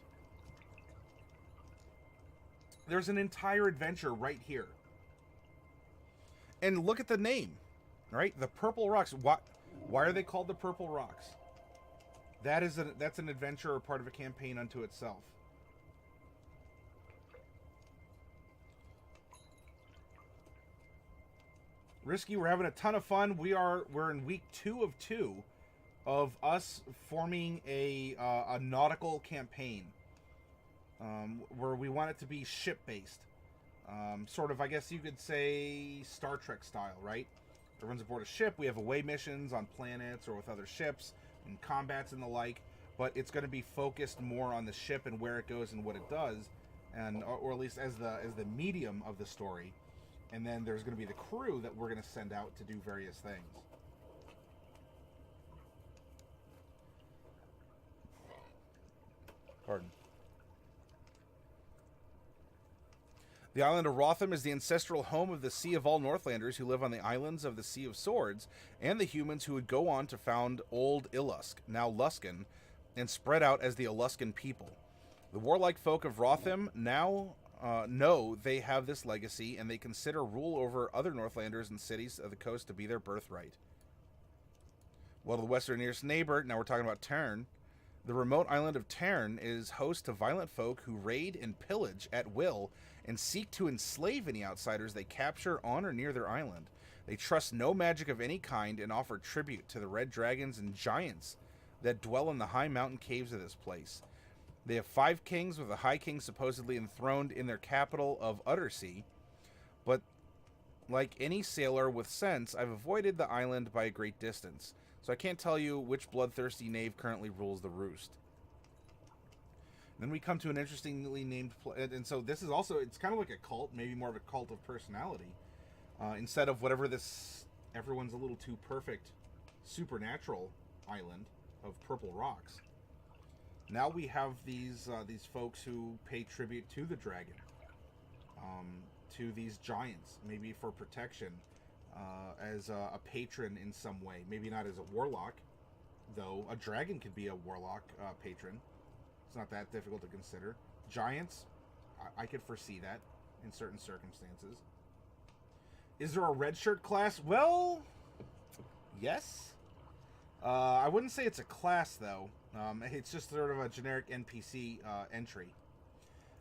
There's an entire adventure right here. And look at the name, right? The Purple Rocks. Why are they called the Purple Rocks? That's an adventure or part of a campaign unto itself. Risky, we're having a ton of fun. We're in week 2 of 2 of us forming a nautical campaign, where we want it to be ship-based. Sort of, I guess you could say, Star Trek style, right? Everyone's aboard a ship. We have away missions on planets or with other ships and combats and the like, but it's going to be focused more on the ship and where it goes and what it does, and or at least as the medium of the story. And then there's going to be the crew that we're going to send out to do various things. Pardon. The Island of Ratham is the ancestral home of the Sea of all Northlanders who live on the islands of the Sea of Swords, and the humans who would go on to found Old Illusk, now Luskan, and spread out as the Aluskan people. The warlike folk of Ratham now know they have this legacy, and they consider rule over other Northlanders and cities of the coast to be their birthright. Well, the western nearest neighbor, now we're talking about Tern, the remote island of Tern is host to violent folk who raid and pillage at will and seek to enslave any outsiders they capture on or near their island. They trust no magic of any kind and offer tribute to the red dragons and giants that dwell in the high mountain caves of this place. They have 5 kings, with the High King supposedly enthroned in their capital of Uttersea, but like any sailor with sense, I've avoided the island by a great distance, so I can't tell you which bloodthirsty knave currently rules the roost. Then we come to an interestingly named and so this is also, it's kind of like a cult, maybe more of a cult of personality, instead of whatever this everyone's a little too perfect supernatural island of Purple Rocks. Now we have these folks who pay tribute to the dragon, to these giants, maybe for protection, as a patron in some way. Maybe not as a warlock, though. A dragon could be a warlock patron. It's not that difficult to consider. Giants, I could foresee that in certain circumstances. Is there a red shirt class? Well, yes. I wouldn't say it's a class, though. It's just sort of a generic NPC entry.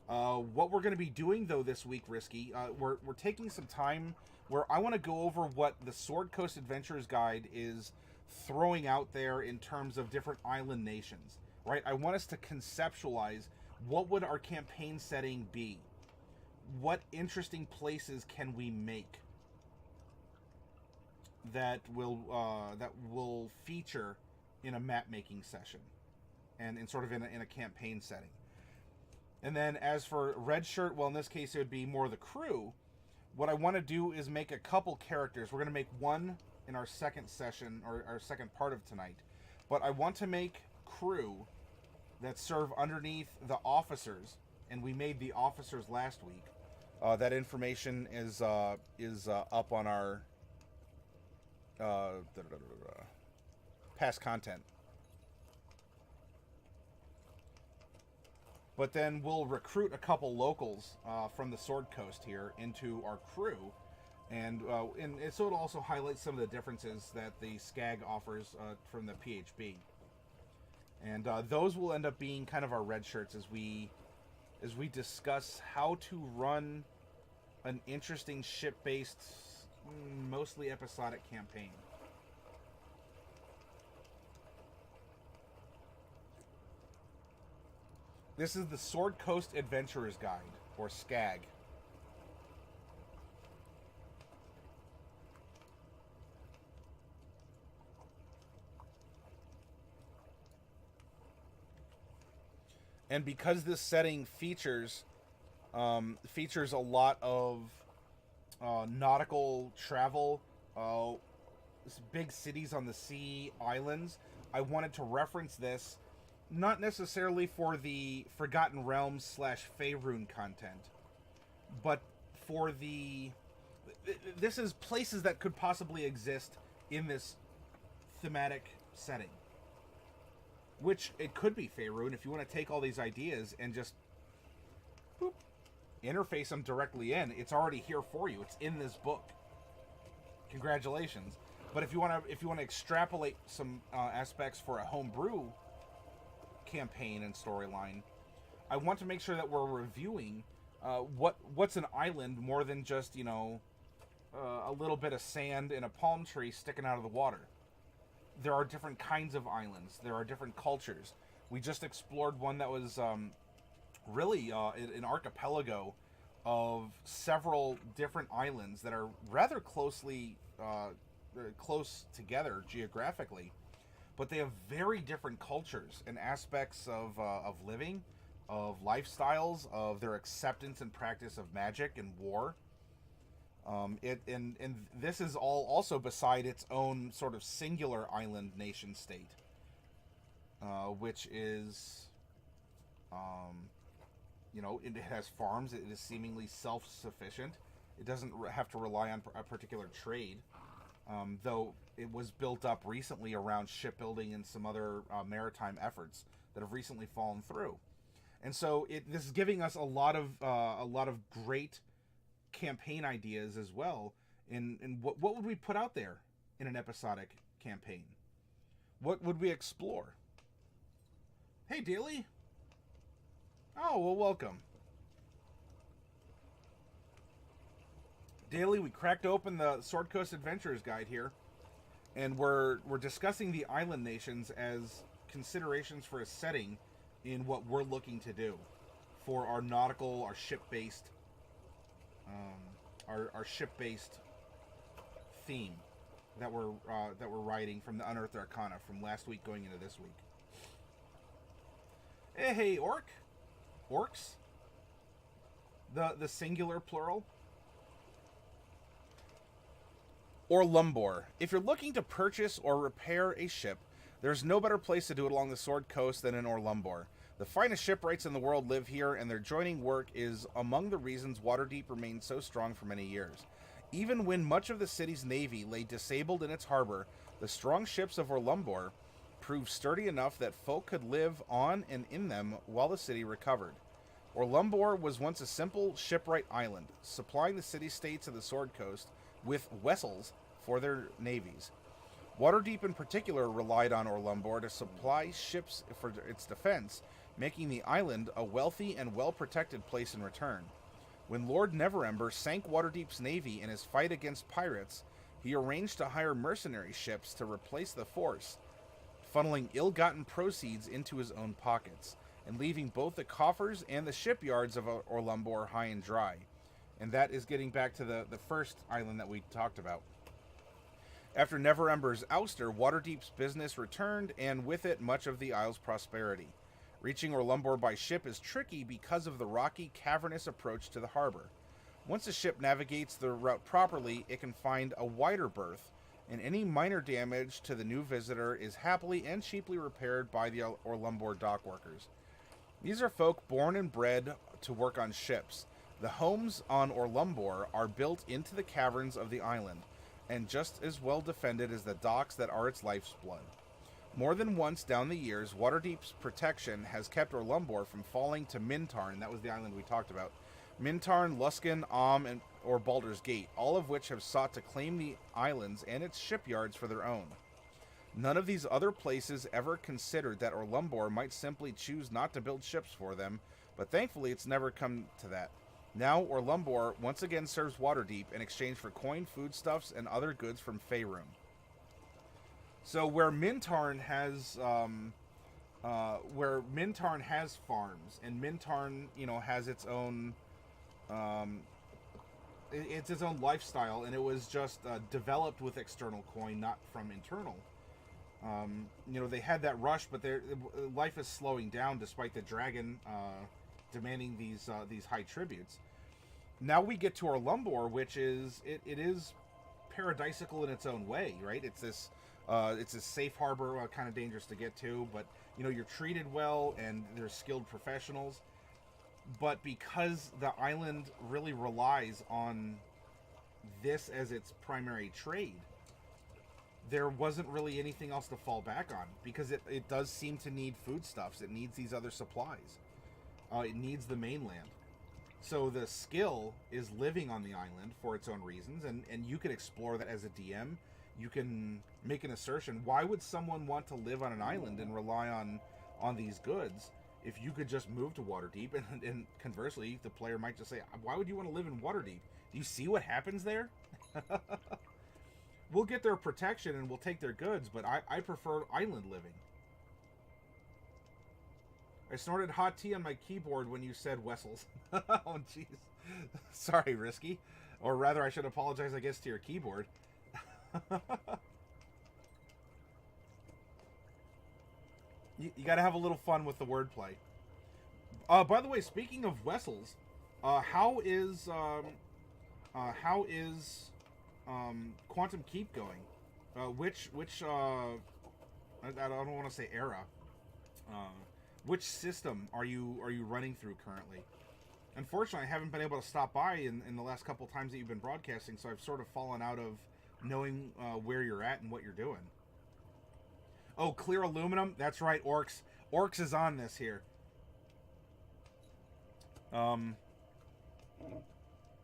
What we're going to be doing, though, this week, Risky, we're taking some time where I want to go over what the Sword Coast Adventurers Guide is throwing out there in terms of different island nations, right? I want us to conceptualize what would our campaign setting be? What interesting places can we make that will feature in a map making session and sort of in a campaign setting? And then as for red shirt, well, in this case it would be more the crew. What I want to do is make a couple characters. We're going to make one in our second session, or our second part of tonight, but I want to make crew that serve underneath the officers, and we made the officers last week. That information is up on our past content. But then we'll recruit a couple locals from the Sword Coast here into our crew, and so it'll also highlight some of the differences that the SCAG offers from the PHB. And those will end up being kind of our red shirts as we discuss how to run an interesting ship-based, mostly episodic campaign. This is the Sword Coast Adventurer's Guide, or SCAG. And because this setting features a lot of nautical travel, big cities on the sea, islands, I wanted to reference this, not necessarily for the Forgotten Realms / Faerun content, but for this is places that could possibly exist in this thematic setting. Which, it could be Faerun if you want to take all these ideas and just boop, interface them directly in. It's already here for you. It's in this book. Congratulations. But if you want to extrapolate some aspects for a homebrew campaign and storyline, I want to make sure that we're reviewing what's an island more than just, a little bit of sand and a palm tree sticking out of the water. There are different kinds of islands. There are different cultures. We just explored one that was really an archipelago of several different islands that are rather close together geographically, but they have very different cultures and aspects of living, of lifestyles, of their acceptance and practice of magic and war. And this is all also beside its own sort of singular island nation state, which is, it has farms. It is seemingly self-sufficient. It doesn't have to rely on a particular trade, though it was built up recently around shipbuilding and some other maritime efforts that have recently fallen through. And so this is giving us a lot of great campaign ideas as well. In what would we put out there in an episodic campaign? What would we explore? Hey, Daly. Oh, well, welcome. Daly, we cracked open the Sword Coast Adventurer's Guide here, and we're discussing the island nations as considerations for a setting in what we're looking to do for our nautical, our ship-based our ship-based theme that we're writing from the Unearthed Arcana from last week going into this week. Hey, orcs, the singular plural, or lumbor. If you're looking to purchase or repair a ship, there's no better place to do it along the Sword Coast than in Orlumbor. The finest shipwrights in the world live here, and their joining work is among the reasons Waterdeep remained so strong for many years. Even when much of the city's navy lay disabled in its harbor, the strong ships of Orlumbor proved sturdy enough that folk could live on and in them while the city recovered. Orlumbor was once a simple shipwright island, supplying the city-states of the Sword Coast with vessels for their navies. Waterdeep in particular relied on Orlumbor to supply ships for its defense, making the island a wealthy and well-protected place in return. When Lord Neverember sank Waterdeep's navy in his fight against pirates, he arranged to hire mercenary ships to replace the force, funneling ill-gotten proceeds into his own pockets, and leaving both the coffers and the shipyards of Orlumbor high and dry. And that is getting back to the first island that we talked about. After Neverember's ouster, Waterdeep's business returned, and with it much of the Isle's prosperity. Reaching Orlumbor by ship is tricky because of the rocky, cavernous approach to the harbor. Once a ship navigates the route properly, it can find a wider berth, and any minor damage to the new visitor is happily and cheaply repaired by the Orlumbor dockworkers. These are folk born and bred to work on ships. The homes on Orlumbor are built into the caverns of the island, and just as well defended as the docks that are its life's blood. More than once down the years, Waterdeep's protection has kept Orlumbor from falling to Mintarn. That was the island we talked about. Mintarn, Luskan, or Baldur's Gate, all of which have sought to claim the islands and its shipyards for their own. None of these other places ever considered that Orlumbor might simply choose not to build ships for them, but thankfully it's never come to that. Now Orlumbor once again serves Waterdeep in exchange for coin, foodstuffs, and other goods from Faerun. So where Mintarn has farms, and Mintarn, has its own it's its own lifestyle, and it was just developed with external coin, not from internal. They had that rush, but life is slowing down despite the dragon demanding these high tributes. Now we get to Orlumbor, which is it is paradisical in its own way, right? It's a safe harbor, kind of dangerous to get to, but you're treated well, and there's skilled professionals. But because the island really relies on this as its primary trade, there wasn't really anything else to fall back on, because it does seem to need foodstuffs. It needs these other supplies. It needs the mainland. So the skill is living on the island for its own reasons, and you can explore that as a DM. You can make an assertion. Why would someone want to live on an island and rely on these goods if you could just move to Waterdeep? And conversely, the player might just say, why would you want to live in Waterdeep? Do you see what happens there? We'll get their protection and we'll take their goods, but I prefer island living. I snorted hot tea on my keyboard when you said Wessels. Oh, jeez. Sorry, Risky. Or rather, I should apologize, I guess, to your keyboard. You gotta have a little fun with the wordplay. By the way, speaking of Wessels, how is Quantum Keep going? Which I don't want to say era. Which system are you running through currently? Unfortunately, I haven't been able to stop by in the last couple times that you've been broadcasting, so I've sort of fallen out of knowing where you're at and what you're doing. Oh, clear aluminum? That's right, Orcs. Orcs is on this here.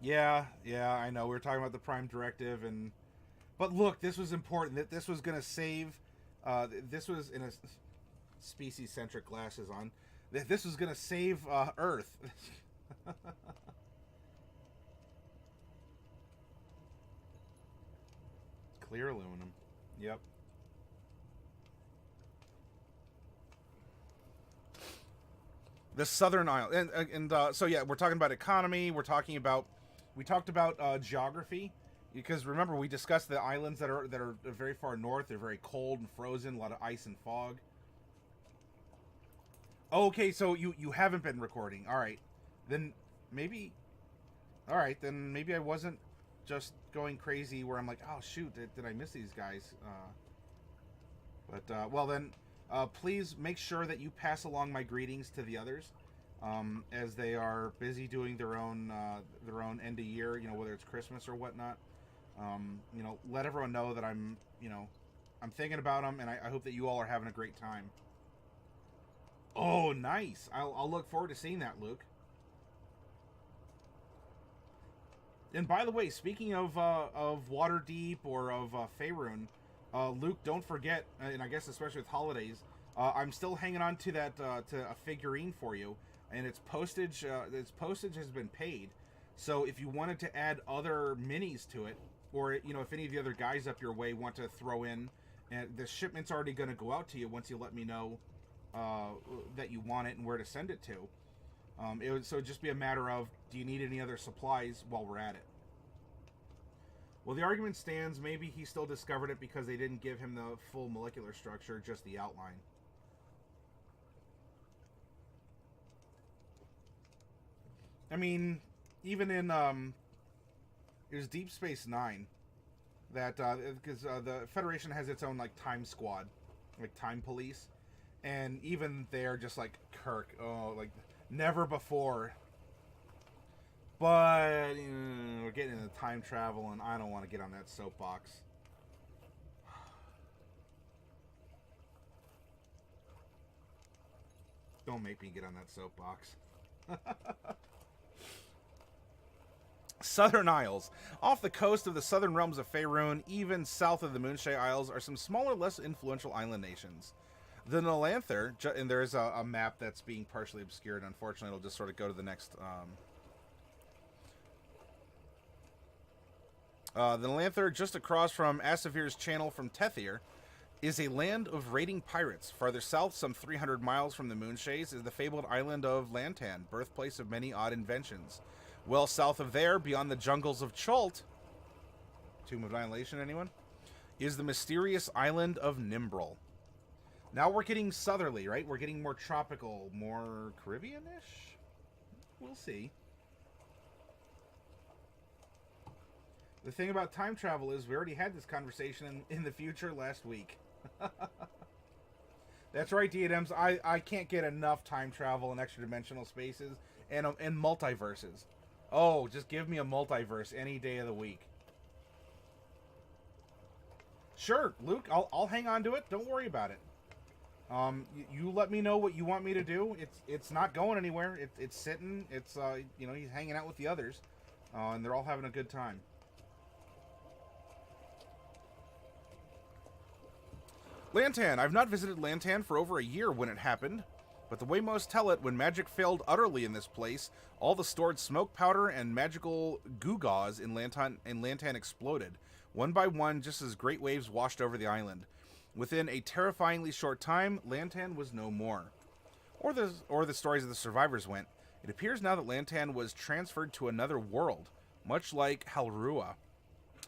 Yeah, I know. We were talking about the Prime Directive, but look, this was important. That this was going to save. This was in a species-centric glasses on. This was going to save Earth. Clear aluminum. Yep. The Southern Isle, and so yeah, we're talking about economy. We talked about geography, because remember we discussed the islands that are very far north. They're very cold and frozen, a lot of ice and fog. Oh, okay, so you haven't been recording. All right, then maybe. All right, then maybe I wasn't just going crazy where I'm like, oh shoot, did I miss these guys? Well then. Please make sure that you pass along my greetings to the others, as they are busy doing their own end of year, whether it's Christmas or whatnot. Let everyone know that I'm thinking about them, and I hope that you all are having a great time. Oh, nice! I'll look forward to seeing that, Luke. And by the way, speaking of Waterdeep or of Faerun. Luke, don't forget, and I guess especially with holidays, I'm still hanging on to that to a figurine for you, and its postage has been paid. So if you wanted to add other minis to it, or if any of the other guys up your way want to throw in, and the shipment's already going to go out to you once you let me know that you want it and where to send it to. So it'd just be a matter of, do you need any other supplies while we're at it? Well, the argument stands, maybe he still discovered it because they didn't give him the full molecular structure, just the outline. I mean, even in, it was Deep Space Nine, that, because the Federation has its own, like, time squad, like, time police, and even they're just like, Kirk, oh, like, never before. But we're getting into time travel, and I don't want to get on that soapbox. Don't make me get on that soapbox. Southern Isles. Off the coast of the southern realms of Faerun, even south of the Moonshae Isles, are some smaller, less influential island nations. The Nilanther, and there's a map that's being partially obscured. Unfortunately, it'll just sort of go to the next... the Nilanther, just across from Asavir's channel from Tethir, is a land of raiding pirates. Farther south, some 300 miles from the Moonshaes, is the fabled island of Lantan, birthplace of many odd inventions. Well south of there, beyond the jungles of Chult, Tomb of Annihilation, anyone? Is the mysterious island of Nimbrel. Now we're getting southerly, right? We're getting more tropical, more Caribbean-ish? We'll see. The thing about time travel is we already had this conversation in the future last week. That's right, Diadems. I can't get enough time travel and extra dimensional spaces and multiverses. Oh, just give me a multiverse any day of the week. Sure, Luke, I'll hang on to it. Don't worry about it. You let me know what you want me to do. It's not going anywhere. It's sitting. It's he's hanging out with the others, and they're all having a good time. Lantan. I've not visited Lantan for over a year when it happened, but the way most tell it, when magic failed utterly in this place, all the stored smoke powder and magical gewgaws in Lantan exploded, one by one, just as great waves washed over the island. Within a terrifyingly short time, Lantan was no more. Or the stories of the survivors went. It appears now that Lantan was transferred to another world, much like Halrua.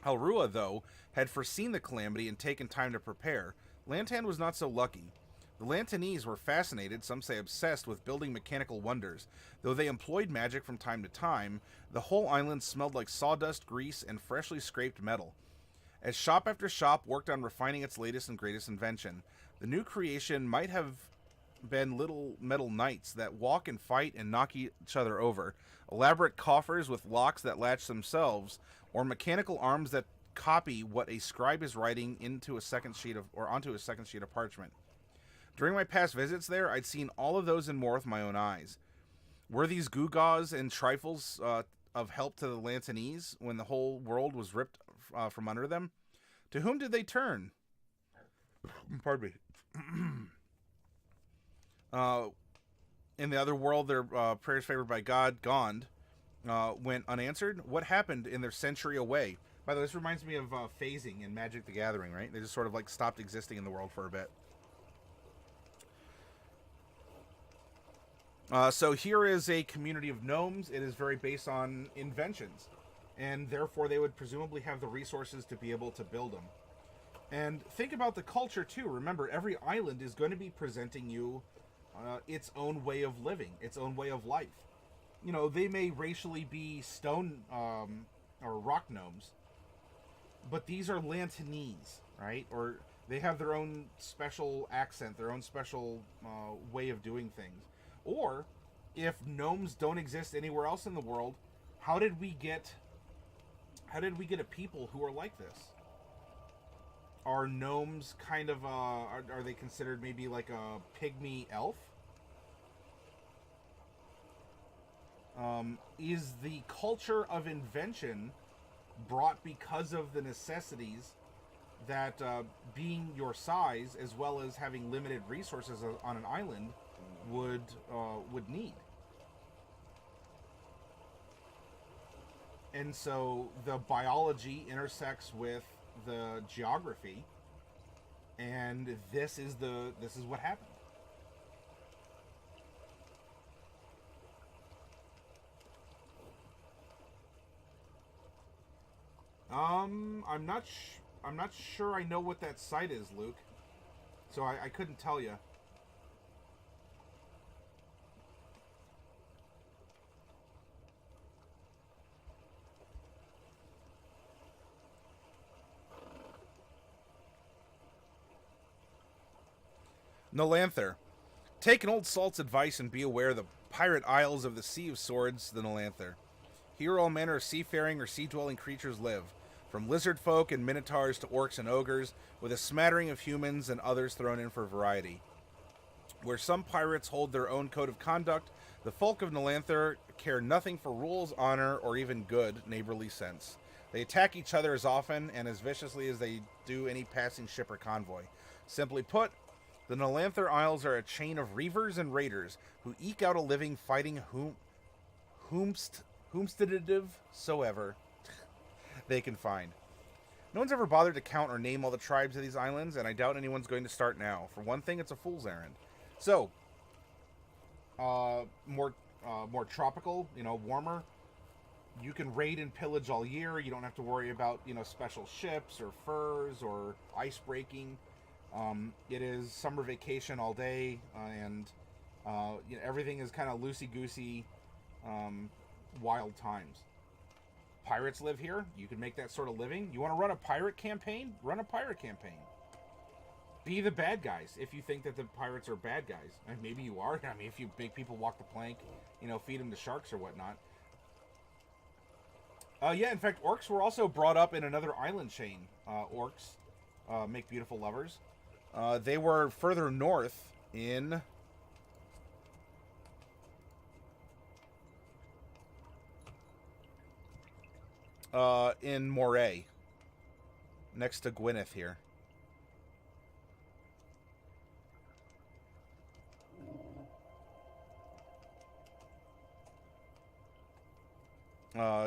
Halrua, though, had foreseen the calamity and taken time to prepare. Lantan was not so lucky. The Lantanese were fascinated, some say obsessed, with building mechanical wonders. Though they employed magic from time to time, the whole island smelled like sawdust, grease, and freshly scraped metal. As shop after shop worked on refining its latest and greatest invention, the new creation might have been little metal knights that walk and fight and knock each other over, elaborate coffers with locks that latch themselves, or mechanical arms that copy what a scribe is writing onto a second sheet of parchment. During my past visits there, I'd seen all of those and more with my own eyes. Were these gewgaws and trifles of help to the Lantanese when the whole world was ripped from under them? To whom did they turn? Pardon me. In the other world, their prayers favored by God, Gond, went unanswered. What happened in their century away? By the way, this reminds me of phasing in Magic the Gathering, right? They just sort of like stopped existing in the world for a bit. So here is a community of gnomes. It is very based on inventions, and therefore they would presumably have the resources to be able to build them. And think about the culture too. Remember, every island is going to be presenting you its own way of living, its own way of life. You know, they may racially be stone or rock gnomes, but these are Lantanese, right? Or they have their own special accent, their own special way of doing things. Or, if gnomes don't exist anywhere else in the world, how did we get a people who are like this? Are gnomes kind of are they considered maybe like a pygmy elf? Is the culture of invention brought because of the necessities that being your size, as well as having limited resources on an island, would need? And so the biology intersects with the geography, and this is what happened. I'm not sure I know what that site is, Luke. So I couldn't tell you. Nolanther. Take an old salt's advice and be aware of the pirate isles of the Sea of Swords, the Nolanther. Here all manner of seafaring or sea-dwelling creatures live, from lizard folk and minotaurs to orcs and ogres, with a smattering of humans and others thrown in for variety. Where some pirates hold their own code of conduct, the folk of Nolanther care nothing for rules, honor, or even good neighborly sense. They attack each other as often and as viciously as they do any passing ship or convoy. Simply put, the Nolanther Isles are a chain of reavers and raiders who eke out a living fighting whomsteadative soever they can find. No one's ever bothered to count or name all the tribes of these islands, and I doubt anyone's going to start now. For one thing, it's a fool's errand. So, more tropical, warmer. You can raid and pillage all year. You don't have to worry about, special ships or furs or ice breaking. It is summer vacation all day, and everything is kind of loosey-goosey, wild times. Pirates live here. You can make that sort of living. You want to run a pirate campaign? Run a pirate campaign. Be the bad guys if you think that the pirates are bad guys. And maybe you are. I mean, if you make people walk the plank, feed them to sharks or whatnot. Yeah, in fact, orcs were also brought up in another island chain. Orcs make beautiful lovers. They were further north in Moray, next to Gwyneth here.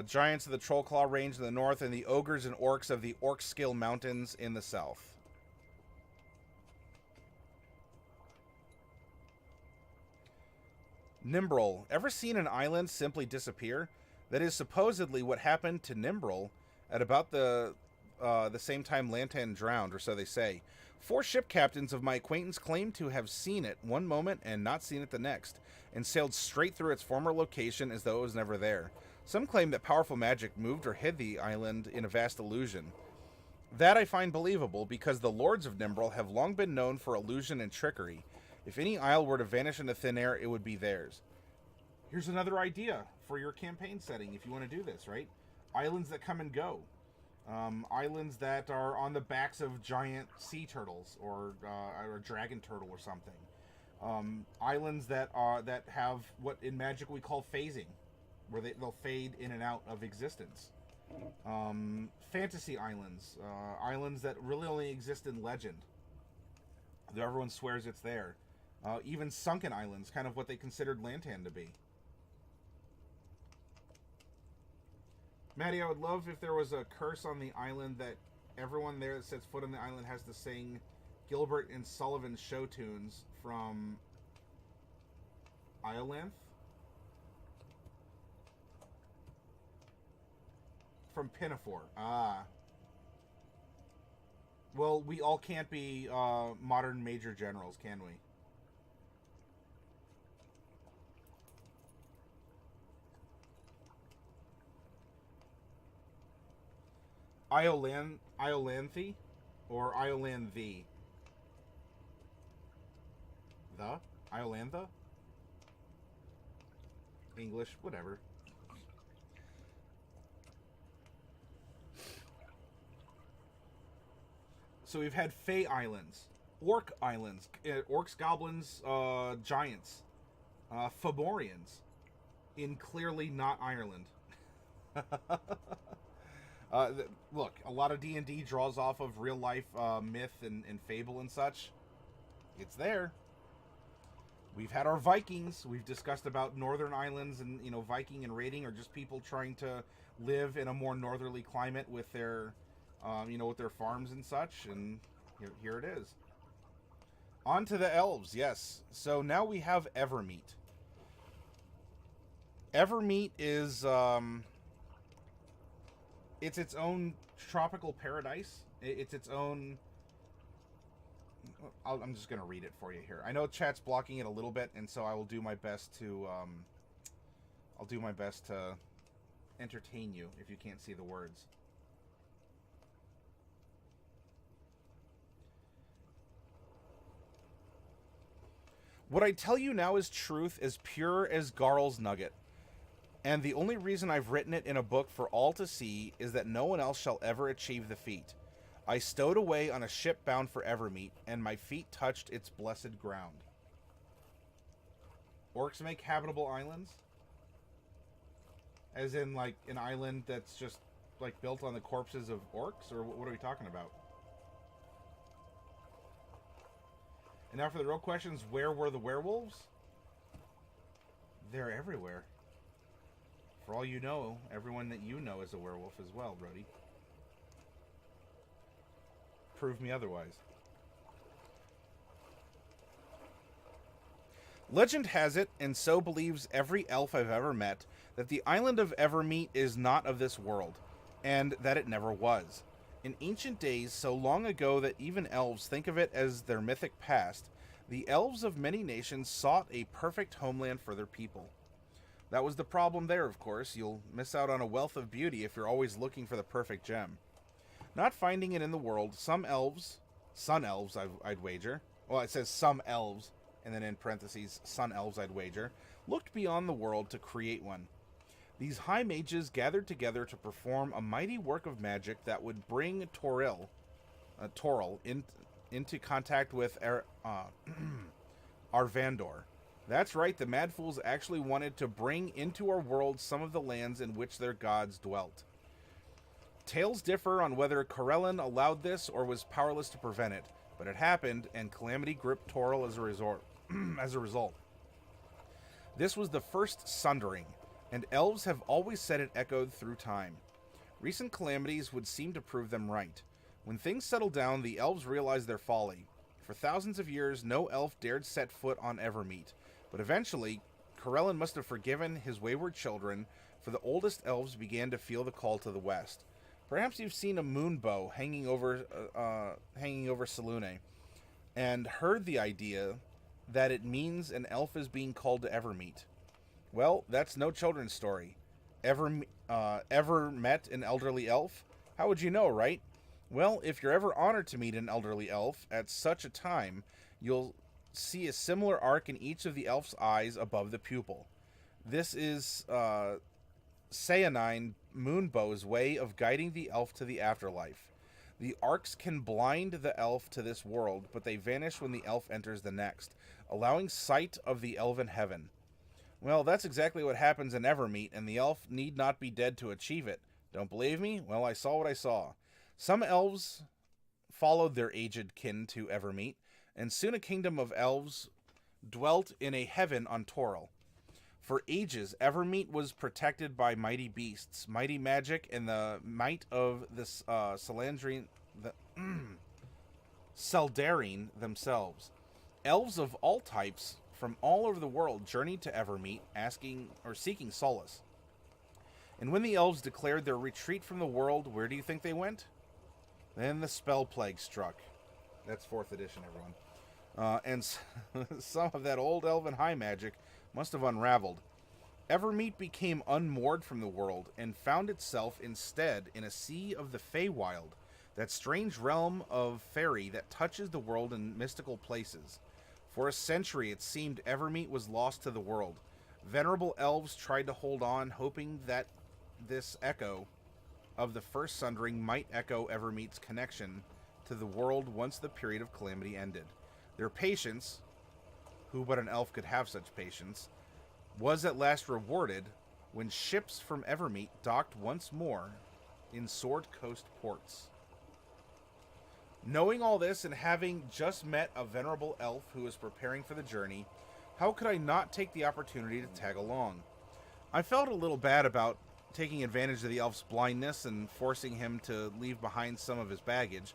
Giants of the Trollclaw Range in the north, and the ogres and orcs of the Orkskill Mountains in the south. Nimbrel. Ever seen an island simply disappear? That is supposedly what happened to Nimbrel at about the same time Lantan drowned, or so they say. 4 ship captains of my acquaintance claim to have seen it one moment and not seen it the next, and sailed straight through its former location as though it was never there. Some claim that powerful magic moved or hid the island in a vast illusion. That I find believable, because the lords of Nimbrel have long been known for illusion and trickery. If any isle were to vanish into thin air, it would be theirs. Here's another idea for your campaign setting if you want to do this, right? Islands that come and go. Islands that are on the backs of giant sea turtles or a dragon turtle or something. Islands that have what in Magic we call phasing, where they'll fade in and out of existence. Fantasy islands. Islands that really only exist in legend, though everyone swears it's there. Even sunken islands, kind of what they considered Lantan to be. Maddie, I would love if there was a curse on the island that everyone there that sets foot on the island has to sing Gilbert and Sullivan show tunes from Iolanthe? From Pinafore. Ah. Well, we all can't be modern major generals, can we? Iolanthe or Iolanthe? The? Iolantha? English, whatever. So we've had Fey Islands, Orc Islands, Orcs, Goblins, Giants, Fomorians, in clearly not Ireland. Look, a lot of D&D draws off of real life myth and fable and such. It's there. We've had our Vikings. We've discussed about northern islands and Viking and raiding, or just people trying to live in a more northerly climate with their, with their farms and such. And here it is. On to the elves, yes. So now we have Evermeet. Evermeet is, it's its own tropical paradise. It's its own... I'm just going to read it for you here. I know chat's blocking it a little bit, and so I will do my best to, entertain you if you can't see the words. What I tell you now is truth as pure as Garl's nugget. And the only reason I've written it in a book for all to see is that no one else shall ever achieve the feat. I stowed away on a ship bound for Evermeet, and my feet touched its blessed ground. Orcs make habitable islands? As in, like, an island that's just, like, built on the corpses of orcs? Or what are we talking about? And now for the real questions, where were the werewolves? They're everywhere. For all you know, everyone that you know is a werewolf as well, Brody. Prove me otherwise. Legend has it, and so believes every elf I've ever met, that the island of Evermeet is not of this world, and that it never was. In ancient days, so long ago that even elves think of it as their mythic past, the elves of many nations sought a perfect homeland for their people. That was the problem there, of course. You'll miss out on a wealth of beauty if you're always looking for the perfect gem. Not finding it in the world, some elves, sun elves, I'd wager. Well, it says some elves, and then in parentheses, sun elves, I'd wager, looked beyond the world to create one. These high mages gathered together to perform a mighty work of magic that would bring Toril into contact with Arvandor. That's right, the Mad Fools actually wanted to bring into our world some of the lands in which their gods dwelt. Tales differ on whether Corellin allowed this or was powerless to prevent it, but it happened, and calamity gripped Toril as a result. This was the first sundering, and elves have always said it echoed through time. Recent calamities would seem to prove them right. When things settled down, the elves realized their folly. For thousands of years, no elf dared set foot on Evermeet, but eventually, Corellin must have forgiven his wayward children, for the oldest elves began to feel the call to the west. Perhaps you've seen a moon bow hanging over Selune, and heard the idea that it means an elf is being called to Evermeet. Well, that's no children's story. Ever met an elderly elf? How would you know, right? Well, if you're ever honored to meet an elderly elf at such a time, you'll see a similar arc in each of the elf's eyes above the pupil. This is Sayanine Moonbow's way of guiding the elf to the afterlife. The arcs can blind the elf to this world, but they vanish when the elf enters the next, allowing sight of the elven heaven. Well, that's exactly what happens in Evermeet, and the elf need not be dead to achieve it. Don't believe me? Well, I saw what I saw. Some elves followed their aged kin to Evermeet, and soon a kingdom of elves dwelt in a heaven on Toril. For ages, Evermeet was protected by mighty beasts, mighty magic, and the might of the Seldarine themselves. Elves of all types from all over the world journeyed to Evermeet, seeking solace. And when the elves declared their retreat from the world, where do you think they went? Then the spell plague struck. That's 4th edition, everyone. And some of that old elven high magic must have unraveled. Evermeet became unmoored from the world and found itself instead in a sea of the Feywild, that strange realm of fairy that touches the world in mystical places. For a century, it seemed Evermeet was lost to the world. Venerable elves tried to hold on, hoping that this echo of the first sundering might echo Evermeet's connection to the world once the period of calamity ended. Their patience, who but an elf could have such patience, was at last rewarded when ships from Evermeet docked once more in Sword Coast ports. Knowing all this and having just met a venerable elf who was preparing for the journey, how could I not take the opportunity to tag along? I felt a little bad about taking advantage of the elf's blindness and forcing him to leave behind some of his baggage,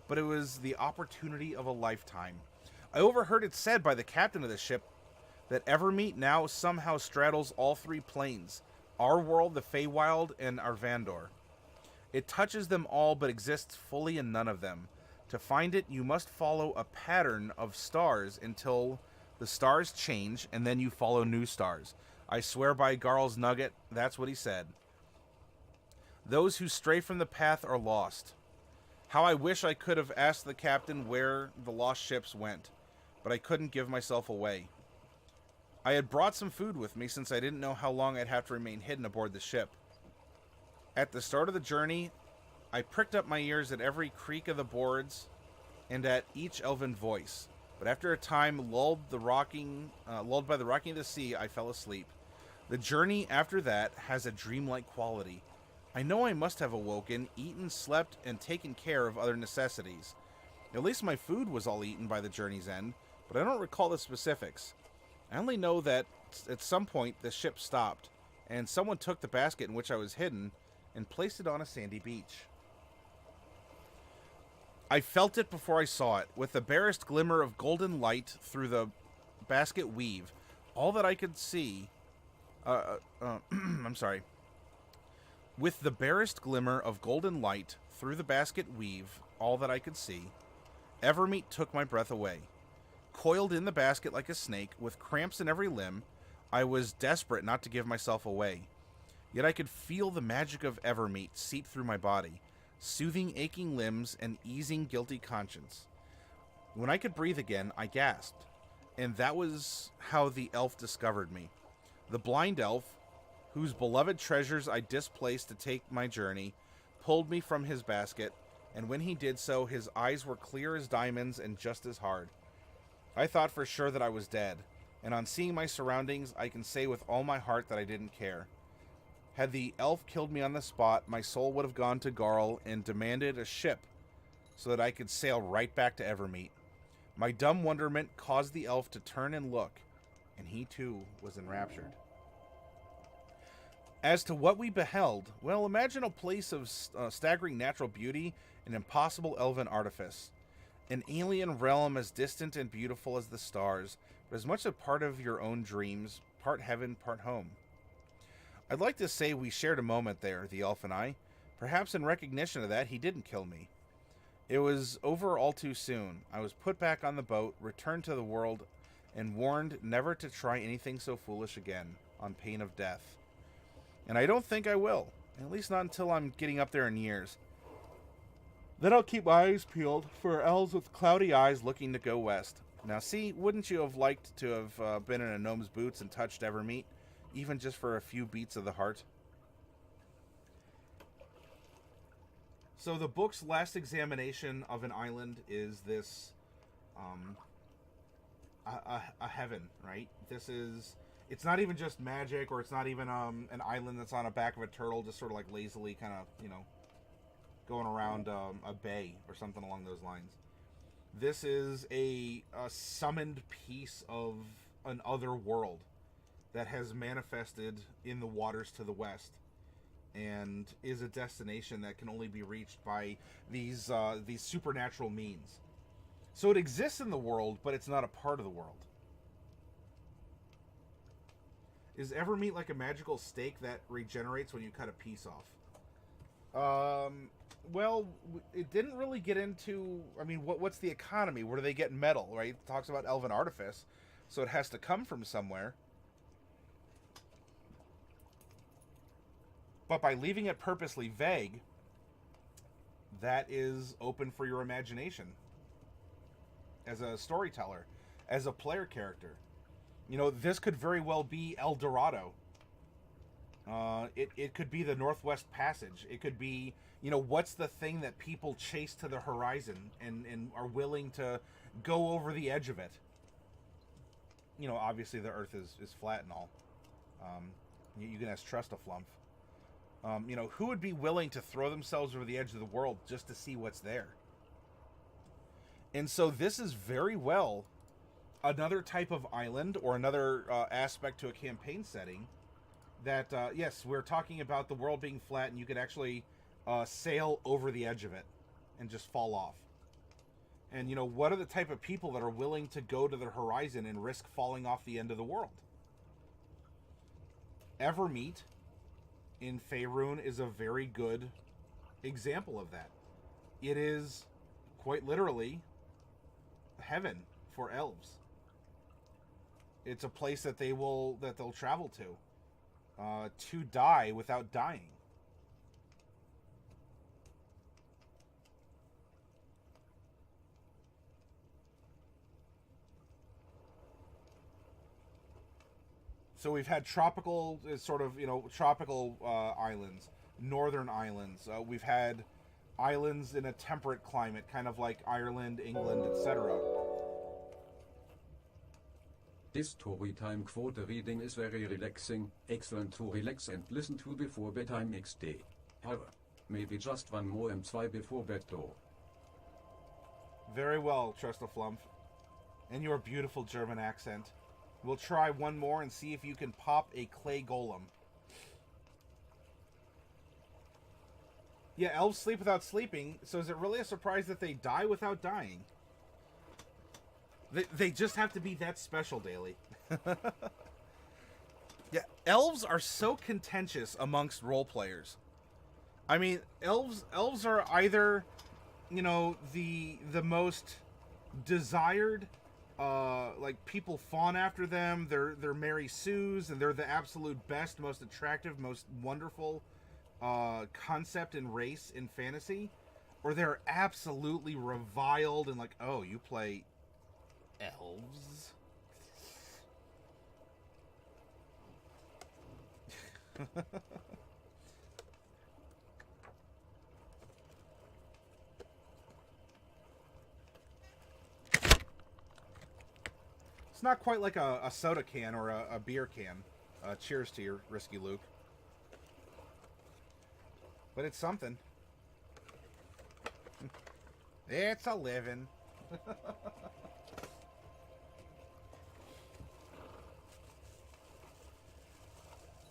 but it was the opportunity of a lifetime. I overheard it said by the captain of the ship that Evermeet now somehow straddles all three planes, our world, the Feywild, and Arvandor. It touches them all but exists fully in none of them. To find it, you must follow a pattern of stars until the stars change, and then you follow new stars. I swear by Garl's nugget, that's what he said. Those who stray from the path are lost. How I wish I could have asked the captain where the lost ships went, but I couldn't give myself away. I had brought some food with me since I didn't know how long I'd have to remain hidden aboard the ship. At the start of the journey, I pricked up my ears at every creak of the boards and at each elven voice. But after a time, lulled by the rocking of the sea, I fell asleep. The journey after that has a dreamlike quality. I know I must have awoken, eaten, slept, and taken care of other necessities. At least my food was all eaten by the journey's end, but I don't recall the specifics. I only know that at some point the ship stopped, and someone took the basket in which I was hidden and placed it on a sandy beach. I felt it before I saw it, with the barest glimmer of golden light through the basket weave. All that I could see... I'm sorry. With the barest glimmer of golden light through the basket weave, all that I could see, Evermeet took my breath away. Coiled in the basket like a snake, with cramps in every limb, I was desperate not to give myself away. Yet I could feel the magic of Evermeet seep through my body, soothing aching limbs and easing guilty conscience. When I could breathe again, I gasped, and that was how the elf discovered me. The blind elf, whose beloved treasures I displaced to take my journey, pulled me from his basket, and when he did so, his eyes were clear as diamonds and just as hard. I thought for sure that I was dead, and on seeing my surroundings, I can say with all my heart that I didn't care. Had the elf killed me on the spot, my soul would have gone to Garl and demanded a ship so that I could sail right back to Evermeet. My dumb wonderment caused the elf to turn and look, and he too was enraptured. As to what we beheld, well, imagine a place of staggering natural beauty and impossible elven artifice. An alien realm as distant and beautiful as the stars, but as much a part of your own dreams, part heaven, part home. I'd like to say we shared a moment there, the elf and I. Perhaps in recognition of that, he didn't kill me. It was over all too soon. I was put back on the boat, returned to the world, and warned never to try anything so foolish again, on pain of death. And I don't think I will, at least not until I'm getting up there in years. Then I'll keep my eyes peeled for elves with cloudy eyes looking to go west. Now see, wouldn't you have liked to have been in a gnome's boots and touched Evermeet, even just for a few beats of the heart? So the book's last examination of an island is this, a heaven, right? This is, it's not even just magic, or it's not even an island that's on the back of a turtle, just sort of like lazily kind of, you know, going around a bay or something along those lines. This is a summoned piece of an other world that has manifested in the waters to the west, and is a destination that can only be reached by these supernatural means. So it exists in the world, but it's not a part of the world. Is Evermeet like a magical steak that regenerates when you cut a piece off? Well, it didn't really get into... I mean, what's the economy? Where do they get metal, right? It talks about elven artifice, so it has to come from somewhere. But by leaving it purposely vague, that is open for your imagination. As a storyteller, as a player character. You know, this could very well be El Dorado. It could be the Northwest Passage. It could be, you know, what's the thing that people chase to the horizon and are willing to go over the edge of it? You know, obviously the Earth is flat and all. You can ask Trust a Flump. You know, who would be willing to throw themselves over the edge of the world just to see what's there? And so this is very well another type of island or another aspect to a campaign setting that, yes, we're talking about the world being flat and you could actually sail over the edge of it and just fall off. And, you know, what are the type of people that are willing to go to the horizon and risk falling off the end of the world? Evermeet in Faerun is a very good example of that. It is quite literally heaven for elves. It's a place that they'll travel to die without dying. So we've had tropical, tropical islands, northern islands. We've had islands in a temperate climate, kind of like Ireland, England, etc. This story time quote reading is very relaxing, excellent to relax and listen to before bedtime next day. However, maybe just one more M2 before bed though. Very well, Trustaflump. And your beautiful German accent. We'll try one more and see if you can pop a clay golem. Yeah, elves sleep without sleeping, so is it really a surprise that they die without dying? They just have to be that special, Daily. Yeah, elves are so contentious amongst role players. I mean, elves are either, you know, the most desired, like people fawn after them. They're Mary Sue's, and they're the absolute best, most attractive, most wonderful concept and race in fantasy, or they're absolutely reviled and like, oh, you play elves? It's not quite like a soda can or a beer can. Cheers to your Risky Luke. But it's something. It's a living.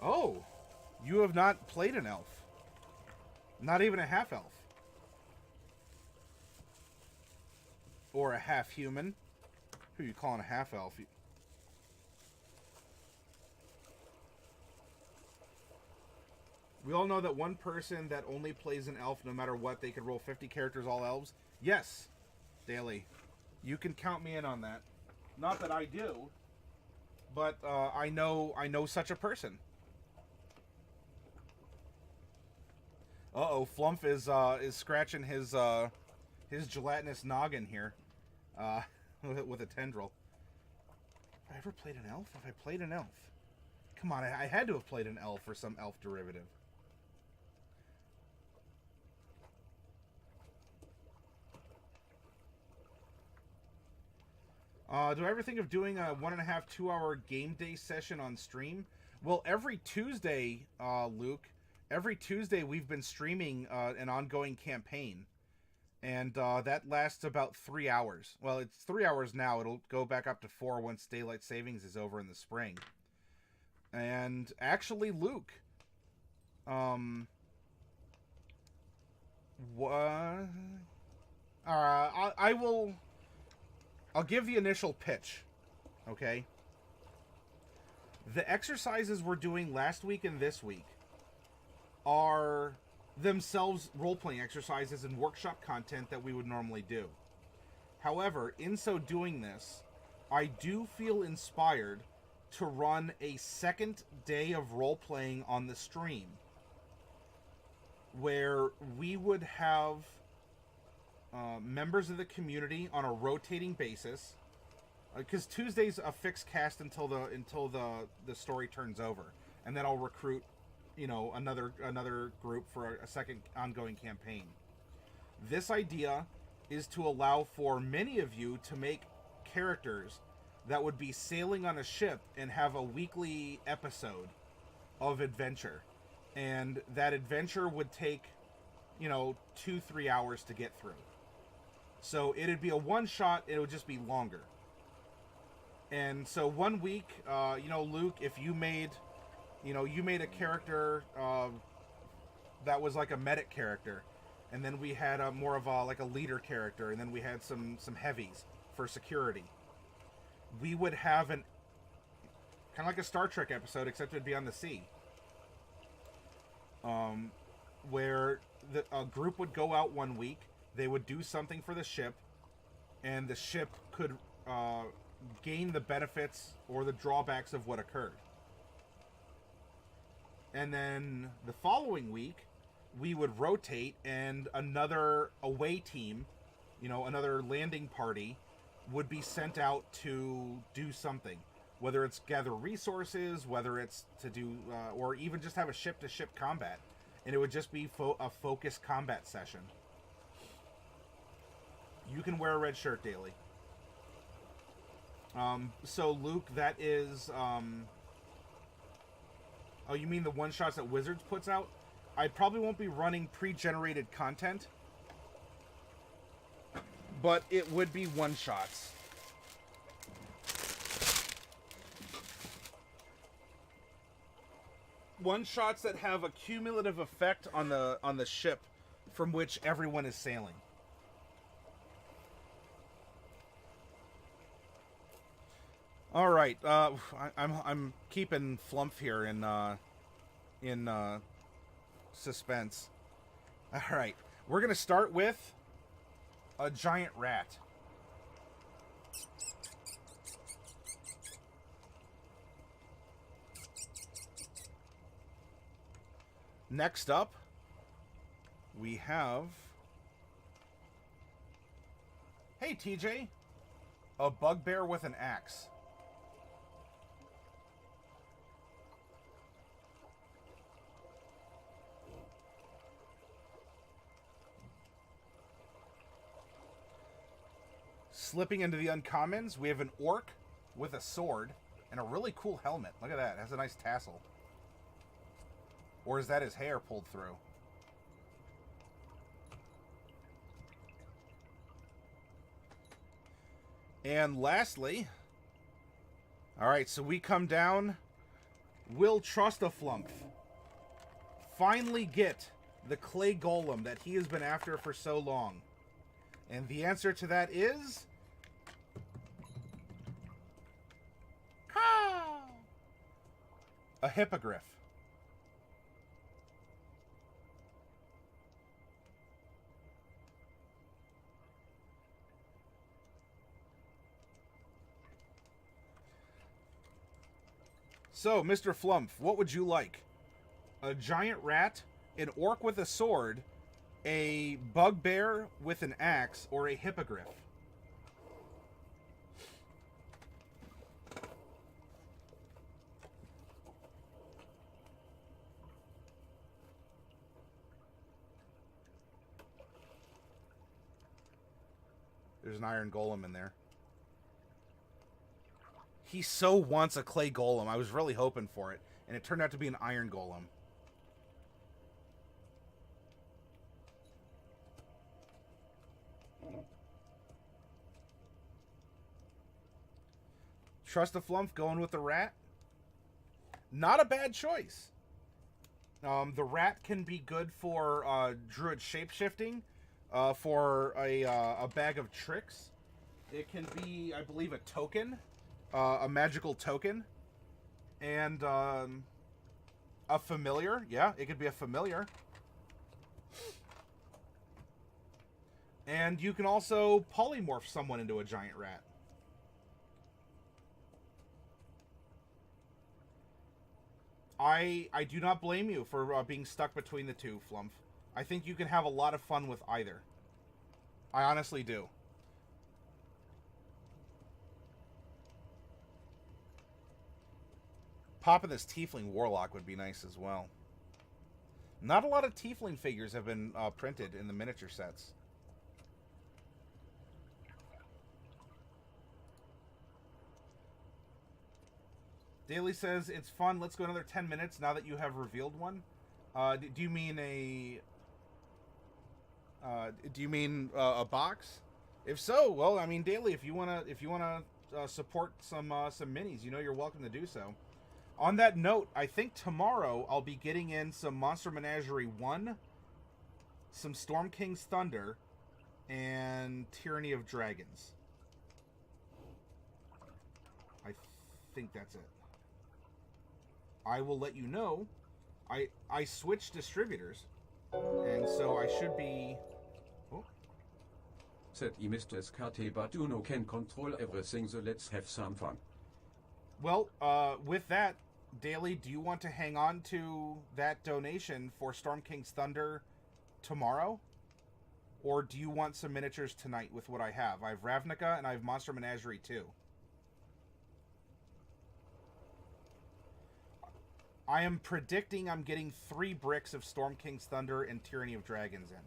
Oh, you have not played an elf. Not even a half elf. Or a half human. Who are you calling a half elf? We all know that one person that only plays an elf, no matter what, they could roll 50 characters all elves. Yes, Daily. You can count me in on that. Not that I do, but I know such a person. Uh-oh, Flump is scratching his gelatinous noggin here, with a tendril. Have I ever played an elf? Have I played an elf? Come on, I had to have played an elf or some elf derivative. Do I ever think of doing a 1.5, 2 hour game day session on stream? Well, every Tuesday, Luke, every Tuesday we've been streaming an ongoing campaign. And that lasts about 3 hours. Well, it's 3 hours now. It'll go back up to 4 once daylight savings is over in the spring. And actually, Luke, what? I'll give the initial pitch, okay? The exercises we're doing last week and this week are themselves role-playing exercises and workshop content that we would normally do. However, in so doing this, I do feel inspired to run a second day of role-playing on the stream, where we would have members of the community on a rotating basis, because Tuesday's a fixed cast until the story turns over, and then I'll recruit, you know, another group for a second ongoing campaign. This idea is to allow for many of you to make characters that would be sailing on a ship and have a weekly episode of adventure, and that adventure would take, you know, 2-3 hours to get through. So it'd be a one shot. It would just be longer. And so 1 week, you know, Luke, if you made You know, you made a character that was like a medic character, and then we had more of a like a leader character, and then we had some heavies for security. We would have an kind of like a Star Trek episode, except it'd be on the sea, where a group would go out one week, they would do something for the ship, and the ship could gain the benefits or the drawbacks of what occurred. And then the following week, we would rotate, and another away team, you know, another landing party, would be sent out to do something. Whether it's gather resources, whether it's to do, or even just have a ship-to-ship combat. And it would just be a focused combat session. You can wear a red shirt daily. So, Luke, that is... oh, you mean the one-shots that Wizards puts out? I probably won't be running pre-generated content, but it would be one-shots. One-shots that have a cumulative effect on the ship from which everyone is sailing. All right, I'm keeping Flumph here in suspense. All right, we're gonna start with a giant rat. Next up, we have, hey TJ, a bugbear with an axe. Slipping into the uncommons, we have an orc with a sword and a really cool helmet. Look at that, it has a nice tassel. Or is that his hair pulled through? And lastly, alright, so we come down. Will Trustaflumph finally get the clay golem that he has been after for so long? And the answer to that is... a hippogriff. So, Mr. Flumph, what would you like? A giant rat, an orc with a sword, a bugbear with an axe, or a hippogriff? There's an iron golem in there. He so wants a clay golem. I was really hoping for it. And it turned out to be an iron golem. Trustaflumph going with the rat. Not a bad choice. The rat can be good for druid shapeshifting. For a bag of tricks. It can be, I believe, a token. A magical token. And a familiar. Yeah, it could be a familiar. And you can also polymorph someone into a giant rat. I do not blame you for being stuck between the two, Flumph. I think you can have a lot of fun with either. I honestly do. Popping this Tiefling Warlock would be nice as well. Not a lot of Tiefling figures have been printed in the miniature sets. Daly says, it's fun. Let's go another 10 minutes now that you have revealed one. Do you mean a... do you mean a box? If so, well, I mean, Daly, if you wanna support some minis, you know, you're welcome to do so. On that note, I think tomorrow I'll be getting in some Monster Menagerie 1, some Storm King's Thunder, and Tyranny of Dragons. I think that's it. I will let you know. I switched distributors, and so I should be... Oh. Said Mr. SKT, but Uno can control everything, so let's have some fun. Well, with that, Daly, do you want to hang on to that donation for Storm King's Thunder tomorrow? Or do you want some miniatures tonight with what I have? I have Ravnica and I have Monster Menagerie 2. I am predicting I'm getting 3 bricks of Storm King's Thunder and Tyranny of Dragons in.